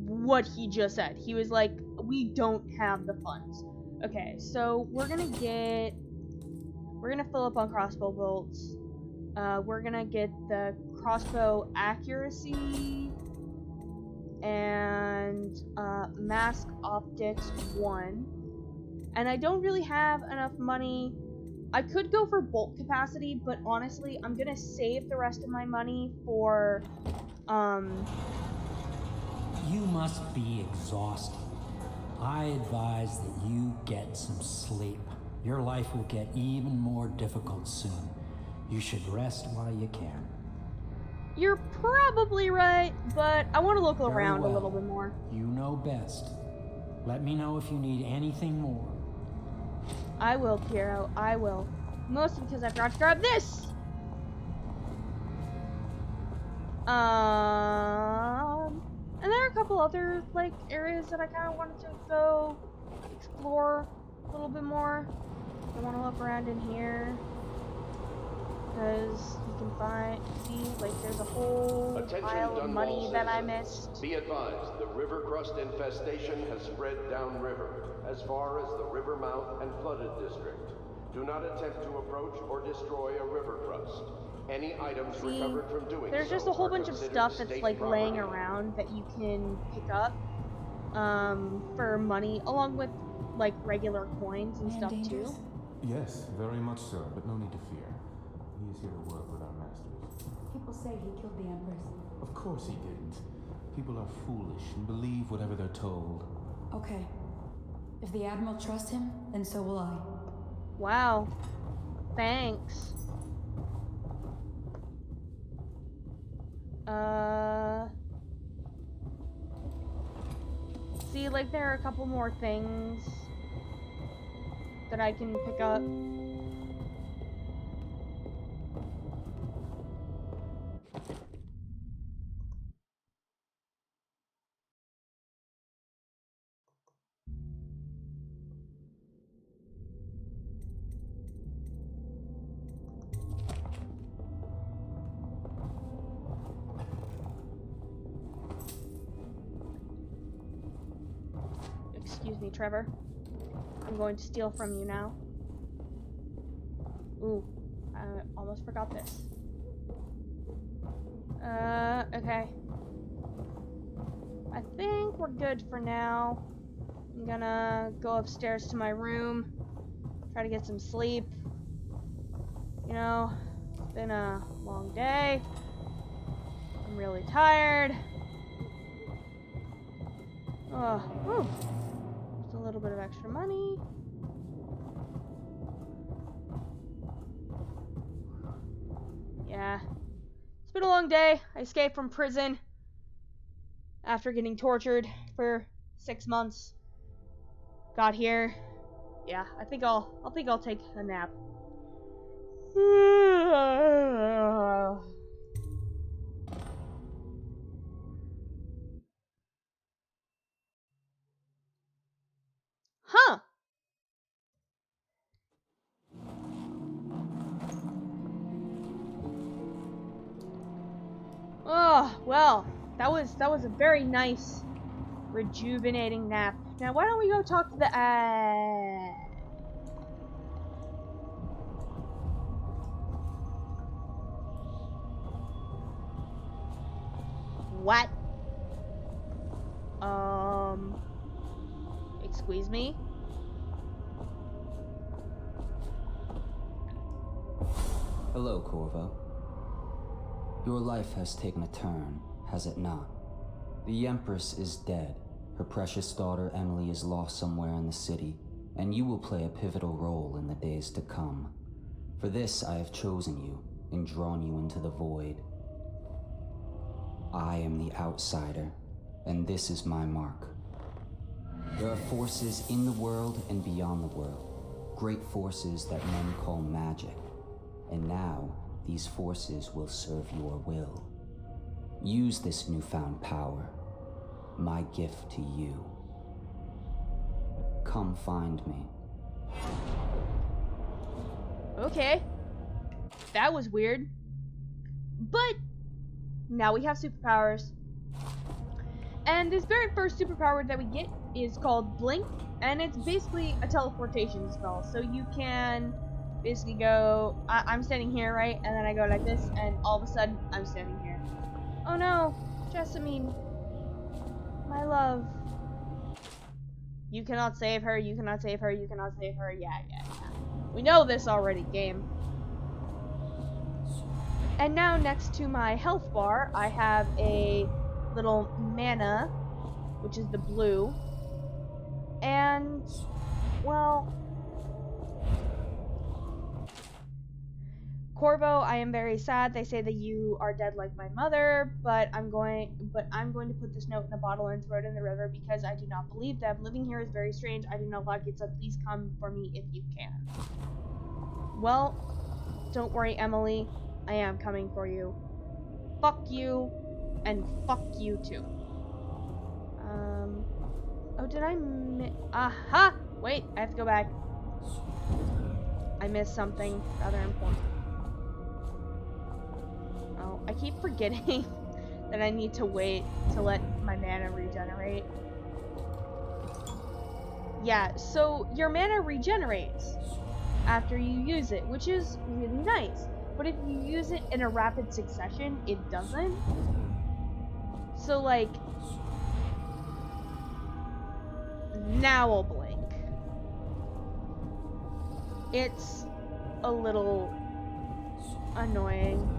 what he just said. He was like, we don't have the funds. Okay, so we're gonna get We're gonna fill up on crossbow bolts. We're gonna get the crossbow accuracy and mask optics 1. And I don't really have enough money. I could go for bolt capacity, but honestly, I'm gonna save the rest of my money for, You must be exhausted. I advise that you get some sleep. Your life will get even more difficult soon. You should rest while you can. You're probably right, but I want to look Very around a well. little bit more. You know best. Let me know if you need anything more. I will, Piero, I will. Mostly because I forgot to grab this! And there are a couple other, like, areas that I kind of wanted to go explore a little bit more. I want to look around in here. Because you can see, like, there's a whole pile of money that I missed. Be advised, the river crust infestation has spread downriver, as far as the river mouth and flooded district. Do not attempt to approach or destroy a river crust. Any items recovered from doing there's just a whole bunch of stuff that's, like, laying around that you can pick up for money, along with, like, regular coins and stuff, too. Yes, very much so, but no need to fear. He is here to work with our masters. People say he killed the Empress. Of course he didn't. People are foolish and believe whatever they're told. Okay. If the Admiral trusts him, then so will I. Wow. Thanks. See, like, there are a couple more things that I can pick up. Excuse me, Trevor. I'm going to steal from you now. Ooh, I almost forgot this. Okay. I think we're good for now. I'm gonna go upstairs to my room, try to get some sleep. You know, it's been a long day. I'm really tired. Oh, whew. Just a little bit of extra money. Yeah. It's been a long day. I escaped from prison after getting tortured for 6 months. Got here. Yeah, I think I'll take a nap. Huh. Oh, well, that was a very nice, rejuvenating nap. Now, why don't we go talk to the What? Excuse me? Hello, Corvo. Your life has taken a turn, has it not? The Empress is dead. Her precious daughter Emily is lost somewhere in the city, and you will play a pivotal role in the days to come. For this, I have chosen you and drawn you into the void. I am the outsider, and this is my mark. There are forces in the world and beyond the world, great forces that men call magic. And now, these forces will serve your will. Use this newfound power, my gift to you. Come find me. Okay. That was weird. But now we have superpowers. And this very first superpower that we get is called Blink, and it's basically a teleportation spell. So you can basically go, I'm standing here, right? And then I go like this, and all of a sudden, I'm standing here. Oh no, Jessamine, my love. You cannot save her, you cannot save her, you cannot save her. Yeah. We know this already, game. And now next to my health bar, I have a little mana, which is the blue. And, well, Corvo, I am very sad. They say that you are dead like my mother, but I'm going to put this note in a bottle and throw it in the river because I do not believe them. Living here is very strange. I do not like it, so please come for me if you can. Well, don't worry, Emily. I am coming for you. Fuck you, and fuck you too. Oh, did I aha! Wait, I have to go back. I missed something rather important. Oh, I keep forgetting that I need to wait to let my mana regenerate. Yeah, so your mana regenerates after you use it, which is really nice. But if you use it in a rapid succession, it doesn't. So, like, now I'll blink. It's a little annoying.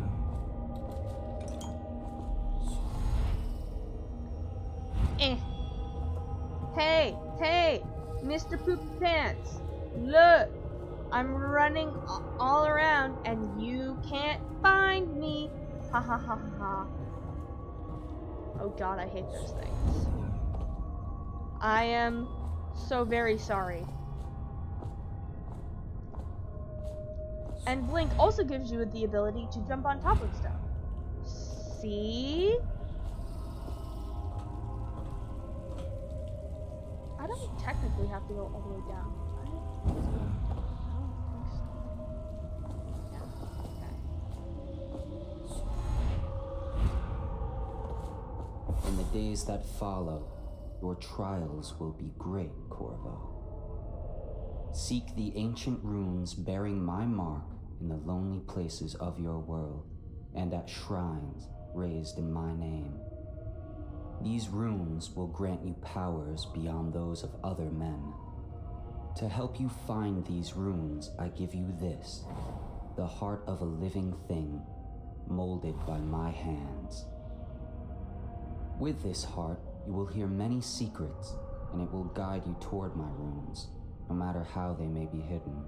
Hey, Mr. Poopy Pants, look, I'm running all around and you can't find me. Ha ha ha ha ha. Oh god, I hate those things. I am so very sorry. And Blink also gives you the ability to jump on top of stuff. See? I don't technically have to go all the way down. I don't think so. In the days that follow, your trials will be great, Corvo. Seek the ancient runes bearing my mark in the lonely places of your world, and at shrines raised in my name. These runes will grant you powers beyond those of other men. To help you find these runes, I give you this, the heart of a living thing, molded by my hands. With this heart, you will hear many secrets, and it will guide you toward my runes, no matter how they may be hidden.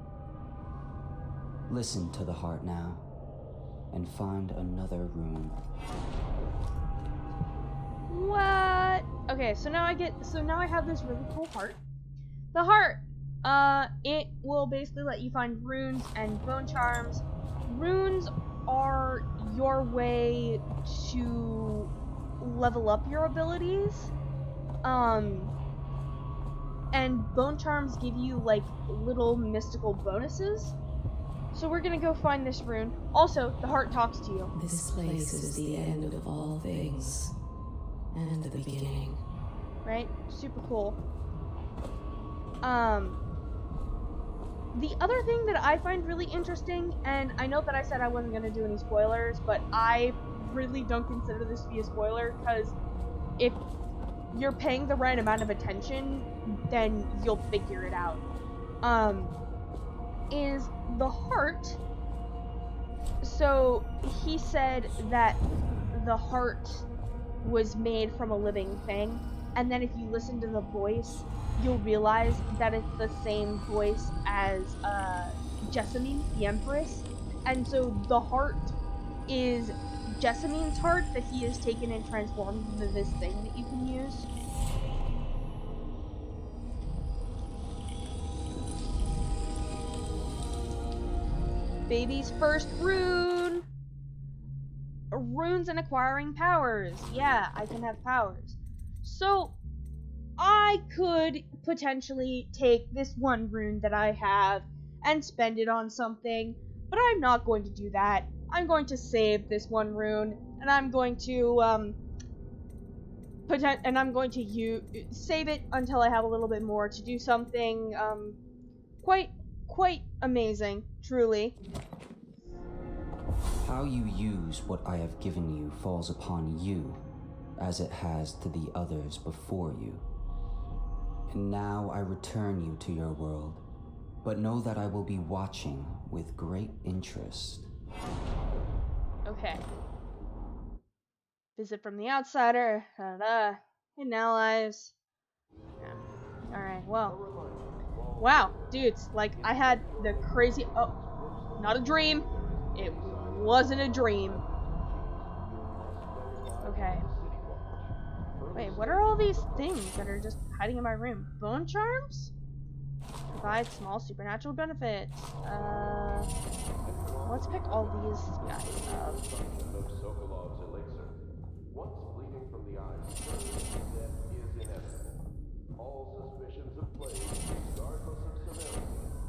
Listen to the heart now, and find another rune. What? Okay, so now I have this really cool heart. The heart, it will basically let you find runes and bone charms. Runes are your way to level up your abilities. And bone charms give you like little mystical bonuses. So we're gonna go find this rune. Also, the heart talks to you. This place is the end of all things, and the beginning. Right? Super cool. The other thing that I find really interesting, and I know that I said I wasn't gonna do any spoilers, but I really don't consider this to be a spoiler, because if you're paying the right amount of attention, then you'll figure it out. Is the heart. So he said that the heart was made from a living thing, and then if you listen to the voice, you'll realize that it's the same voice as Jessamine, the Empress, and so the heart is Jessamine's heart that he has taken and transformed into this thing that you can use. Baby's first rune! Runes and acquiring powers. Yeah, I can have powers. So, I could potentially take this one rune that I have and spend it on something, but I'm not going to do that. I'm going to save this one rune, and I'm going to, save it until I have a little bit more to do something, quite quite amazing, truly. How you use what I have given you falls upon you, as it has to the others before you. And now I return you to your world, but know that I will be watching with great interest. Okay. Visit from the outsider. Hidden allies. Yeah. Alright, well. Wow, dudes, like, I had the crazy... Oh, not a dream. It wasn't a dream. Okay. Wait, what are all these things that are just hiding in my room? Bone charms? Provide small supernatural benefits. Let's pick all these guys up. Once bleeding from the eyes, death is inevitable. All suspicions of plague, regardless of severity,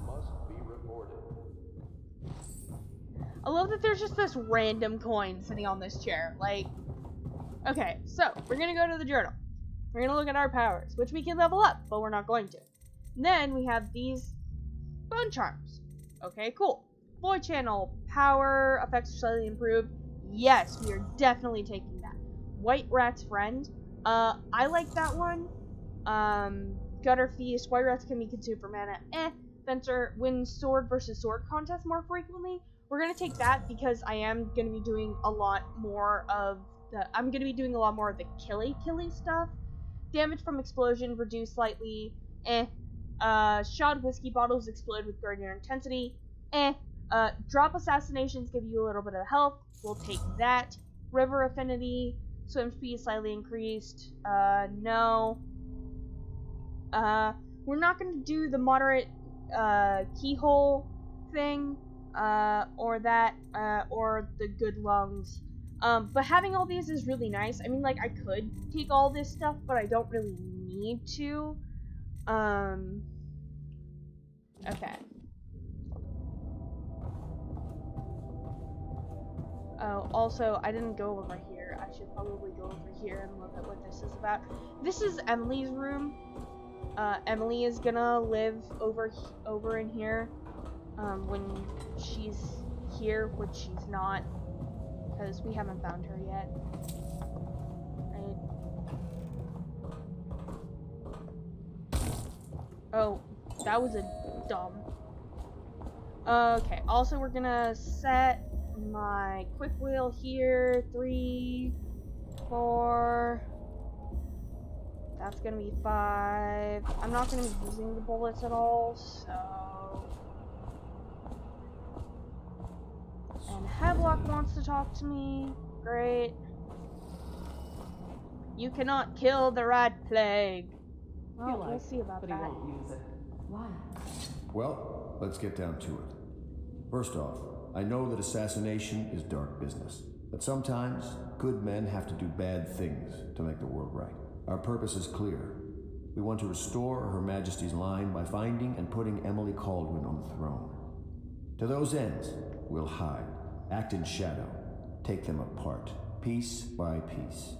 must be reported. I love that there's just this random coin sitting on this chair. Like, okay, so we're gonna go to the journal. We're gonna look at our powers, which we can level up, but we're not going to. And then we have these bone charms. Okay, cool. Void channel, power, effects are slightly improved. Yes, we are definitely taking that. White Rat's Friend. I like that one. Gutter Feast. White Rats can be consumed for mana. Fencer wins sword versus sword contest more frequently. We're gonna take that because I am gonna be doing a lot more of the killy stuff. Damage from explosion reduced slightly. Shot whiskey bottles explode with greater intensity. Drop assassinations give you a little bit of health. We'll take that. River affinity. Swim speed slightly increased. No. We're not going to do the moderate keyhole thing, or the good lungs. But having all these is really nice. I mean, like, I could take all this stuff, but I don't really need to. Okay. Oh, also, I didn't go over here. I should probably go over here and look at what this is about. This is Emily's room. Emily is gonna live over in here, when she's here, which she's not, because we haven't found her yet. Right? Oh, that was a dumb. Okay, also we're gonna set my quick wheel here. 3, 4. That's gonna be 5. I'm not gonna be using the bullets at all, so. And Havelock wants to talk to me. Great. You cannot kill the rat plague. Well, we'll see about that. But he won't use it. Why? Well, let's get down to it. First off, I know that assassination is dark business, but sometimes good men have to do bad things to make the world right. Our purpose is clear. We want to restore Her Majesty's line by finding and putting Emily Caldwin on the throne. To those ends, we'll hide, act in shadow, take them apart, piece by piece.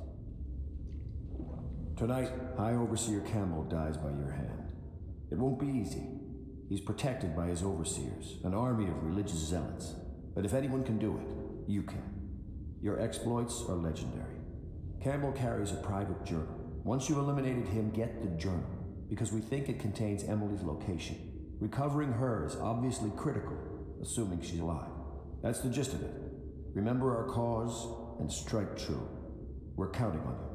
Tonight, High Overseer Campbell dies by your hand. It won't be easy. He's protected by his overseers, an army of religious zealots. But if anyone can do it, you can. Your exploits are legendary. Campbell carries a private journal. Once you've eliminated him, get the journal, because we think it contains Emily's location. Recovering her is obviously critical, assuming she's alive. That's the gist of it. Remember our cause and strike true. We're counting on you.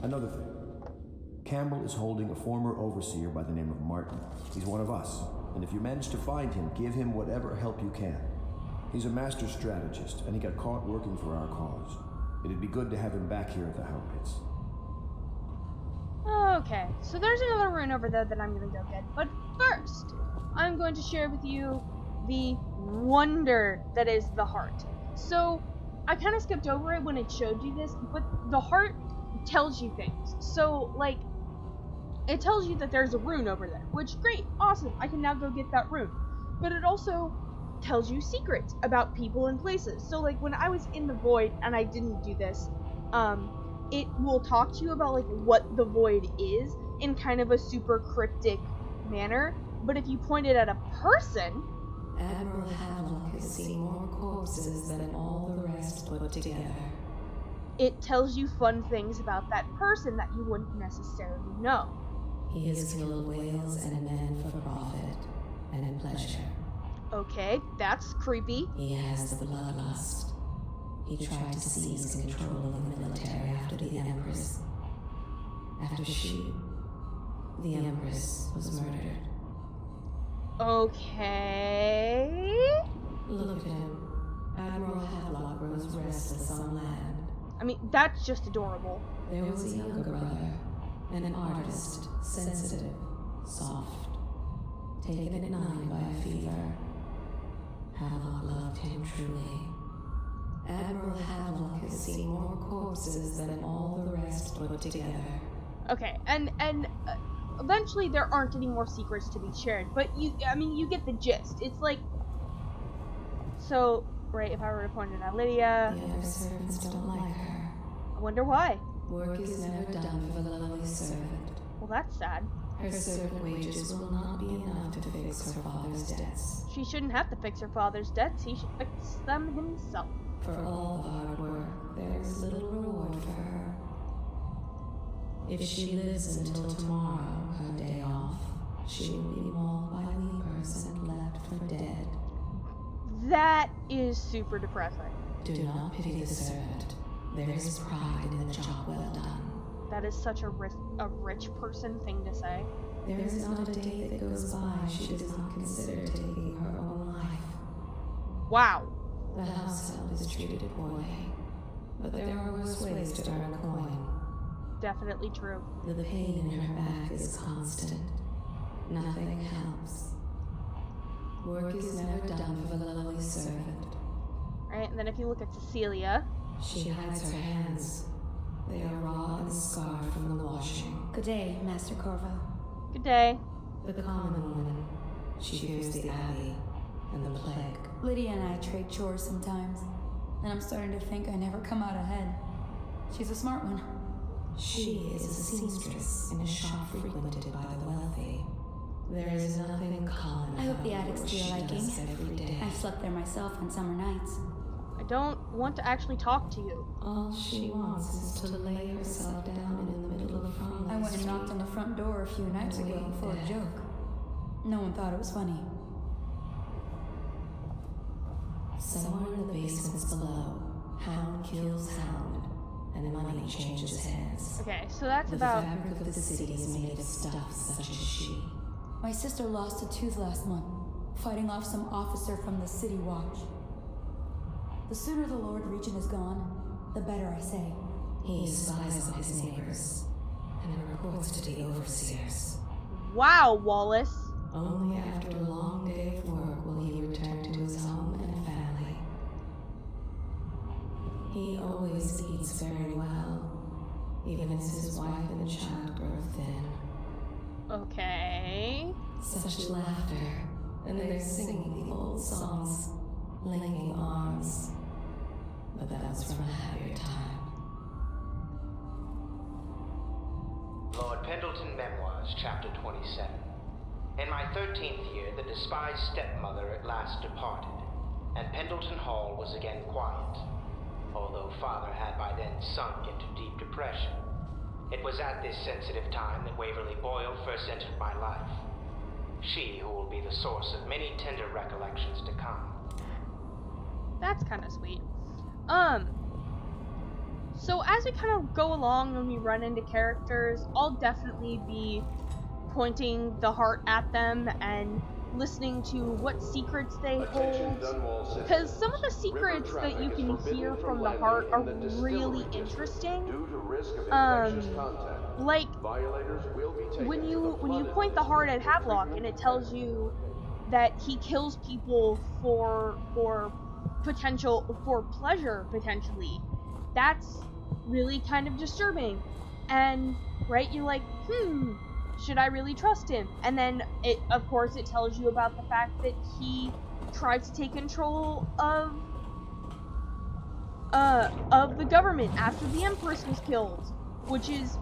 Another thing. Campbell is holding a former overseer by the name of Martin. He's one of us, and if you manage to find him, give him whatever help you can. He's a master strategist, and he got caught working for our cause. It'd be good to have him back here at the Hell Pits. Okay, so there's another rune over there that I'm gonna go get. But first, I'm going to share with you the wonder that is the heart. So, I kind of skipped over it when it showed you this, but the heart tells you things. So, like, it tells you that there's a rune over there, which, great, awesome, I can now go get that rune. But it also tells you secrets about people and places. So, like, when I was in the void, and I didn't do this, it will talk to you about, like, what the void is in kind of a super cryptic manner, but if you point it at a person... Admiral Havelock has seen more corpses than all the rest put together. It tells you fun things about that person that you wouldn't necessarily know. He has killed whales and men for profit and pleasure. Okay, that's creepy. He has the bloodlust. He tried to seize control of the military after the Empress. After the Empress was murdered. Okay. Look at him. Admiral Havelock grows restless on land. I mean, that's just adorable. There was a younger brother, an artist, sensitive, soft, taken at 9 by a fever. Havelock loved him truly. Admiral Havelock has seen more corpses than all the rest put together. Okay, and eventually there aren't any more secrets to be shared, but you get the gist. It's like, so, right, if I were to point it at Lydia... The other servants don't like her. I wonder why. Work is never done for the lowly servant. Well, that's sad. Her servant wages will not be enough to fix her father's debts. She shouldn't have to fix her father's debts. He should fix them himself. For all the hard work, there is little reward for her. If she lives until tomorrow, her day off, she will be mauled by weepers and left for dead. That is super depressing. Do not pity the servant. There is pride in the job well done. That is such a rich person thing to say. There is not a day that goes by she does not consider taking her own life. Wow. The household is treated poorly, but there are worse ways to earn a coin. Definitely true. The pain in her back is constant. Nothing helps. Work is never done for the lowly servant. Right, and then if you look at Cecilia... She hides her hands. They are raw and scarred from the washing. Good day, Master Corvo. Good day. The common woman. She fears the Abbey and the plague. Lydia and I trade chores sometimes, and I'm starting to think I never come out ahead. She's a smart one. She is a seamstress in a shop frequented by the wealthy. There is nothing common. I hope the attic's to your liking. Every day. I've slept there myself on summer nights. I don't want to actually talk to you. All she wants is to lay herself down in the middle of Frolic I went and knocked on the front door a few nights ago for a joke. No one thought it was funny. Somewhere in the basements below, hound kills hound, and money changes hands. Okay, so that's about... The fabric of the city is made of stuff such as she. My sister lost a tooth last month, fighting off some officer from the city watch. The sooner the Lord Regent is gone, the better, I say. He spies on his neighbors and reports to the overseers. Wow, Wallace. Only after a long day of work will he return to his home and family. He always eats very well, even as his wife and child grow thin. Okay. Such laughter, and they're singing the old songs, linking arms. But that was from a happier time. Lord Pendleton Memoirs, Chapter 27. In my 13th year, the despised stepmother at last departed, and Pendleton Hall was again quiet, although Father had by then sunk into deep depression. It was at this sensitive time that Waverly Boyle first entered my life. She who will be the source of many tender recollections to come. That's kind of sweet. So as we kind of go along and we run into characters, I'll definitely be pointing the heart at them and listening to what secrets they hold. Because some of the secrets that you can hear from the heart are really interesting. Like when you point the heart at Havelock and it tells you that he kills people for pleasure potentially, that's really kind of disturbing. And right, you're like, should I really trust him? And then it, of course, it tells you about the fact that he tried to take control of the government after the Empress was killed, which is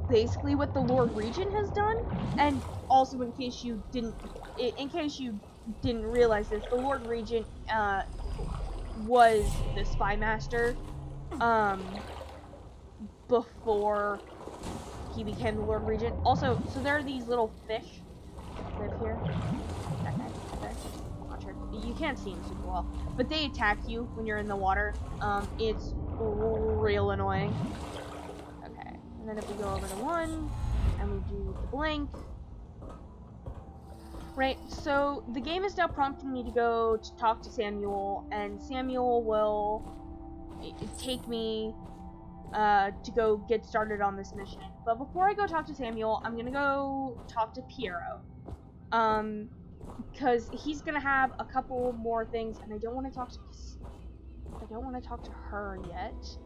basically what the Lord Regent has done. And also, in case you didn't realize this, the Lord Regent was the spy master before he became the Lord Regent. Also, so there are these little fish that live here. That guy, there. Not sure. You can't see them super well, but they attack you when you're in the water. It's real annoying. Okay, and then if we go over to 1 and we do the blink. Right, so the game is now prompting me to go to talk to Samuel, and Samuel will take me to go get started on this mission. But before I go talk to Samuel, I'm gonna go talk to Piero. Because he's gonna have a couple more things, and I don't want to talk to her yet.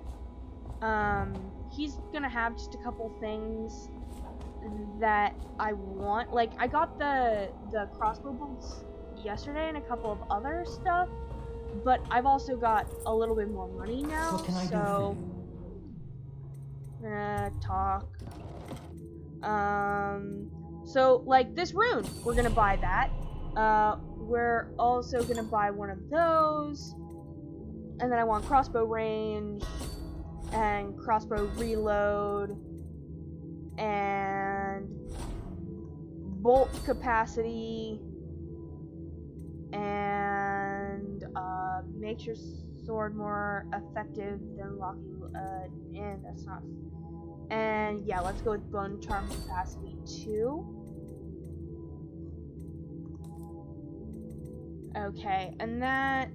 He's gonna have just a couple things that I want. Like, I got the crossbow bolts yesterday and a couple of other stuff, but I've also got a little bit more money now. What can I do for you? Talk. So, like, this rune, we're gonna buy that. We're also gonna buy one of those. And then I want crossbow range, and crossbow reload, and bolt capacity, and makes your sword more effective than locking, and that's not, and yeah, let's go with bone charm capacity 2. Okay, and that,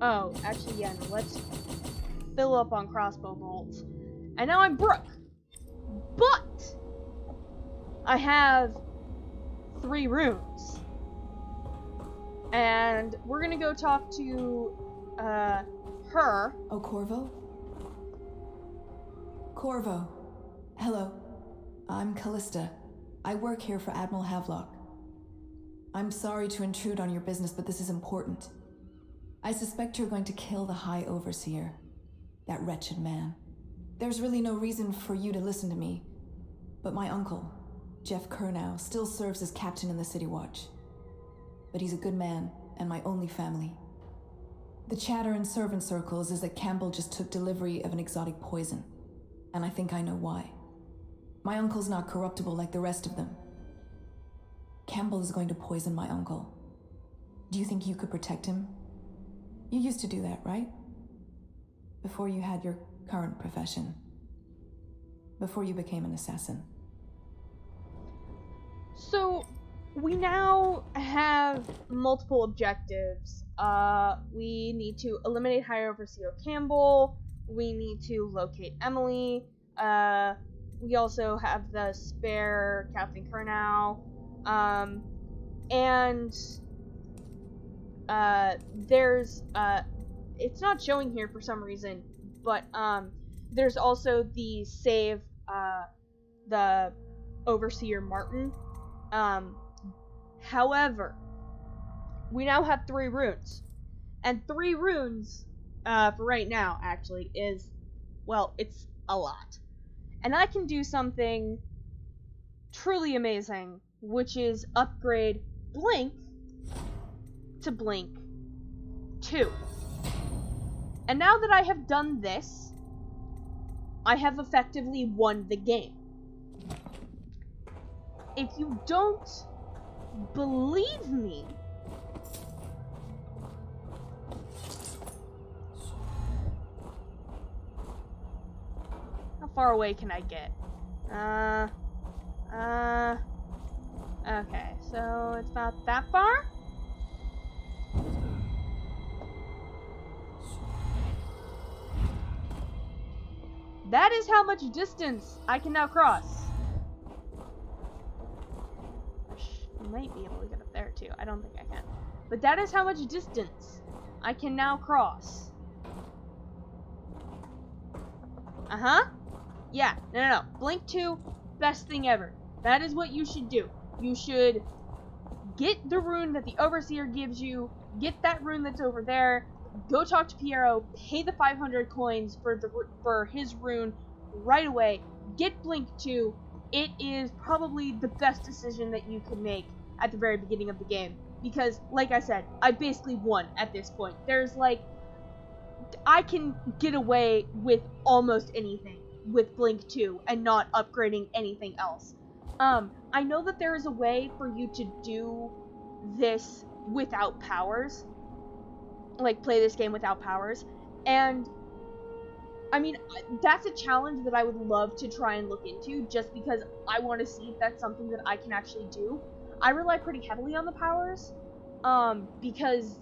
oh, actually, yeah, no, let's fill up on crossbow bolts. And now I'm broke. But I have 3 runes. And we're gonna go talk to her. Oh, Corvo? Corvo. Hello. I'm Callista. I work here for Admiral Havelock. I'm sorry to intrude on your business, but this is important. I suspect you're going to kill the High Overseer. That wretched man. There's really no reason for you to listen to me, but my uncle, Jeff Kernow, still serves as captain in the City Watch. But he's a good man, and my only family. The chatter in servant circles is that Campbell just took delivery of an exotic poison, and I think I know why. My uncle's not corruptible like the rest of them. Campbell is going to poison my uncle. Do you think you could protect him? You used to do that, right? Before you had your current profession. Before you became an assassin. So, we now have multiple objectives. We need to eliminate High Overseer Campbell. We need to locate Emily. We also have the spare Captain Kernow. And there's, it's not showing here for some reason, but, there's also the save, the Overseer Martin. However, we now have 3 runes. And 3 runes, for right now, actually, is, well, it's a lot. And I can do something truly amazing, which is upgrade Blink to Blink 2. And now that I have done this, I have effectively won the game. If you don't believe me, how far away can I get? Okay, so it's not that far? That is how much distance I can now cross. I might be able to get up there too. I don't think I can. But that is how much distance I can now cross. Uh-huh. Yeah, no. Blink 2, best thing ever. That is what you should do. You should get the rune that the Overseer gives you, get that rune that's over there, go talk to Piero, pay the 500 coins for his rune right away, get Blink 2. It is probably the best decision that you can make at the very beginning of the game. Because, like I said, I basically won at this point. There's like, I can get away with almost anything with Blink 2 and not upgrading anything else. I know that there is a way for you to do this without powers. Like, play this game without powers. And I mean, that's a challenge that I would love to try and look into, just because I want to see if that's something that I can actually do. I rely pretty heavily on the powers, because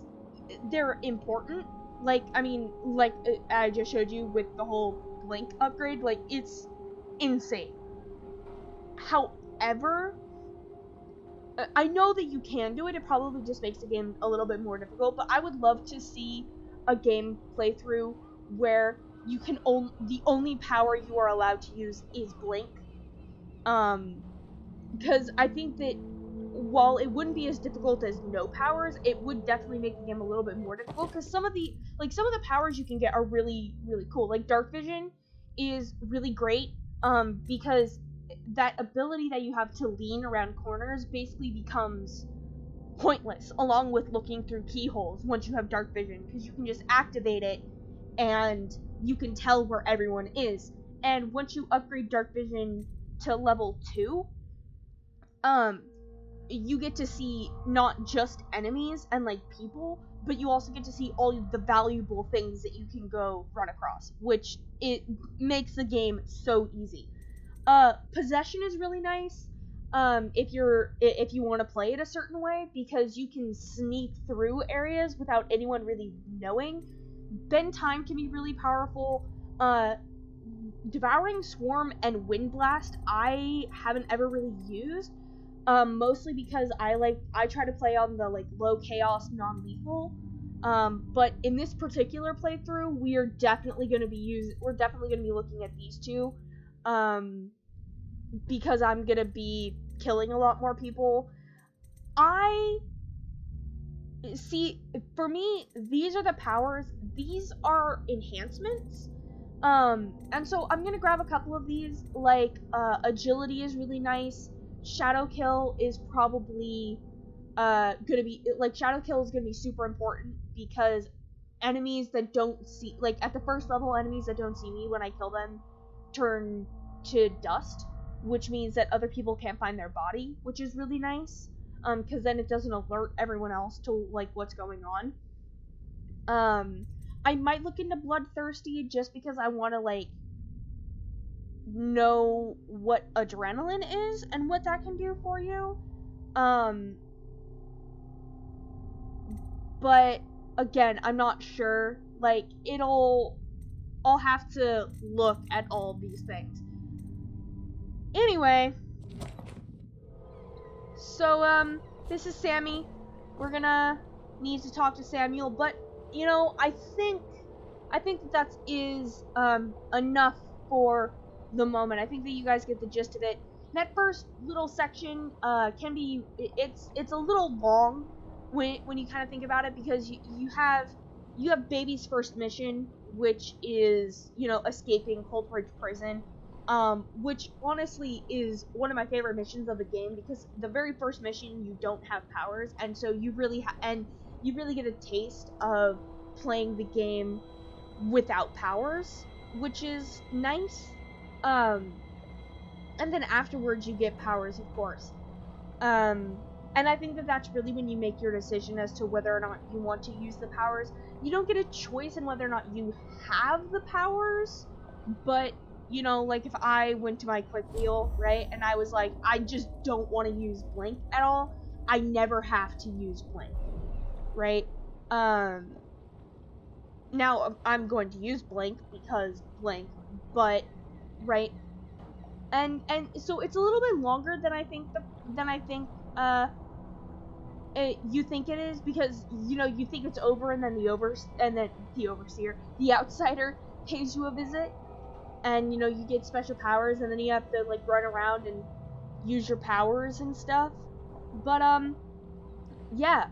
they're important. Like, I mean, like I just showed you with the whole Blink upgrade, like, it's insane. However, I know that you can do it. It probably just makes the game a little bit more difficult, but I would love to see a game playthrough where you can the only power you are allowed to use is Blink. Because I think that while it wouldn't be as difficult as no powers, it would definitely make the game a little bit more difficult, because some of the powers you can get are really, really cool. Like, Dark Vision is really great, because that ability that you have to lean around corners basically becomes pointless, along with looking through keyholes once you have Dark Vision, because you can just activate it and you can tell where everyone is. And once you upgrade Dark Vision to level 2, you get to see not just enemies and, like, people, but you also get to see all the valuable things that you can go run across, which it makes the game so easy. Possession is really nice, if you want to play it a certain way, because you can sneak through areas without anyone really knowing. Bend Time can be really powerful. Devouring Swarm and Wind Blast I haven't ever really used, mostly because I try to play on the, like, low chaos non-lethal. But in this particular playthrough, we're definitely going to be looking at these two, because I'm going to be killing a lot more people. For me, these are the powers. These are enhancements. And so I'm gonna grab a couple of these. Like, agility is really nice. Shadow Kill is probably Shadow Kill is gonna be super important, because enemies that don't see, like, at the first level, enemies that don't see me when I kill them turn to dust, which means that other people can't find their body, which is really nice. Because then it doesn't alert everyone else to, like, what's going on. I might look into Bloodthirsty just because I want to, like, know what adrenaline is and what that can do for you. But again, I'm not sure. Like, I'll have to look at all of these things. Anyway, so, this is Sammy. We're gonna need to talk to Samuel, but, you know, I think that is enough for the moment. I think that you guys get the gist of it. That first little section can be, it's a little long when you kind of think about it, because you have Baby's first mission, which is, you know, escaping Coldridge Prison, which honestly is one of my favorite missions of the game, because the very first mission you don't have powers, and so you really get a taste of playing the game without powers, which is nice. And then afterwards you get powers, of course. And I think that that's really when you make your decision as to whether or not you want to use the powers. You don't get a choice in whether or not you have the powers, but, you know, like, if I went to my quick wheel, right, and I was like, I just don't want to use Blink at all, I never have to use Blink, right? Now I'm going to use Blink because Blink, but, right? And so it's a little bit longer than I think you think it is, because, you know, you think it's over, and then the overseer, the outsider, pays you a visit, and, you know, you get special powers, and then you have to, like, run around and use your powers and stuff. But yeah,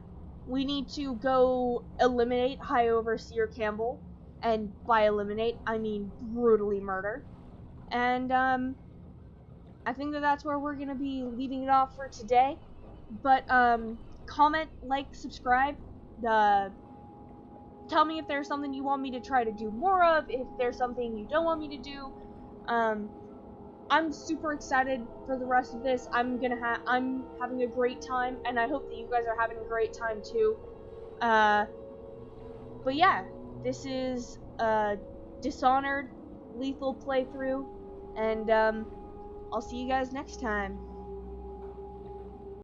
we need to go eliminate High Overseer Campbell, and by eliminate I mean brutally murder. And I think that that's where we're gonna be leaving it off for today. But comment, like, subscribe. Tell me if there's something you want me to try to do more of, if there's something you don't want me to do. I'm super excited for the rest of this. I'm having a great time, and I hope that you guys are having a great time too. But yeah, this is Dishonored lethal playthrough, and I'll see you guys next time.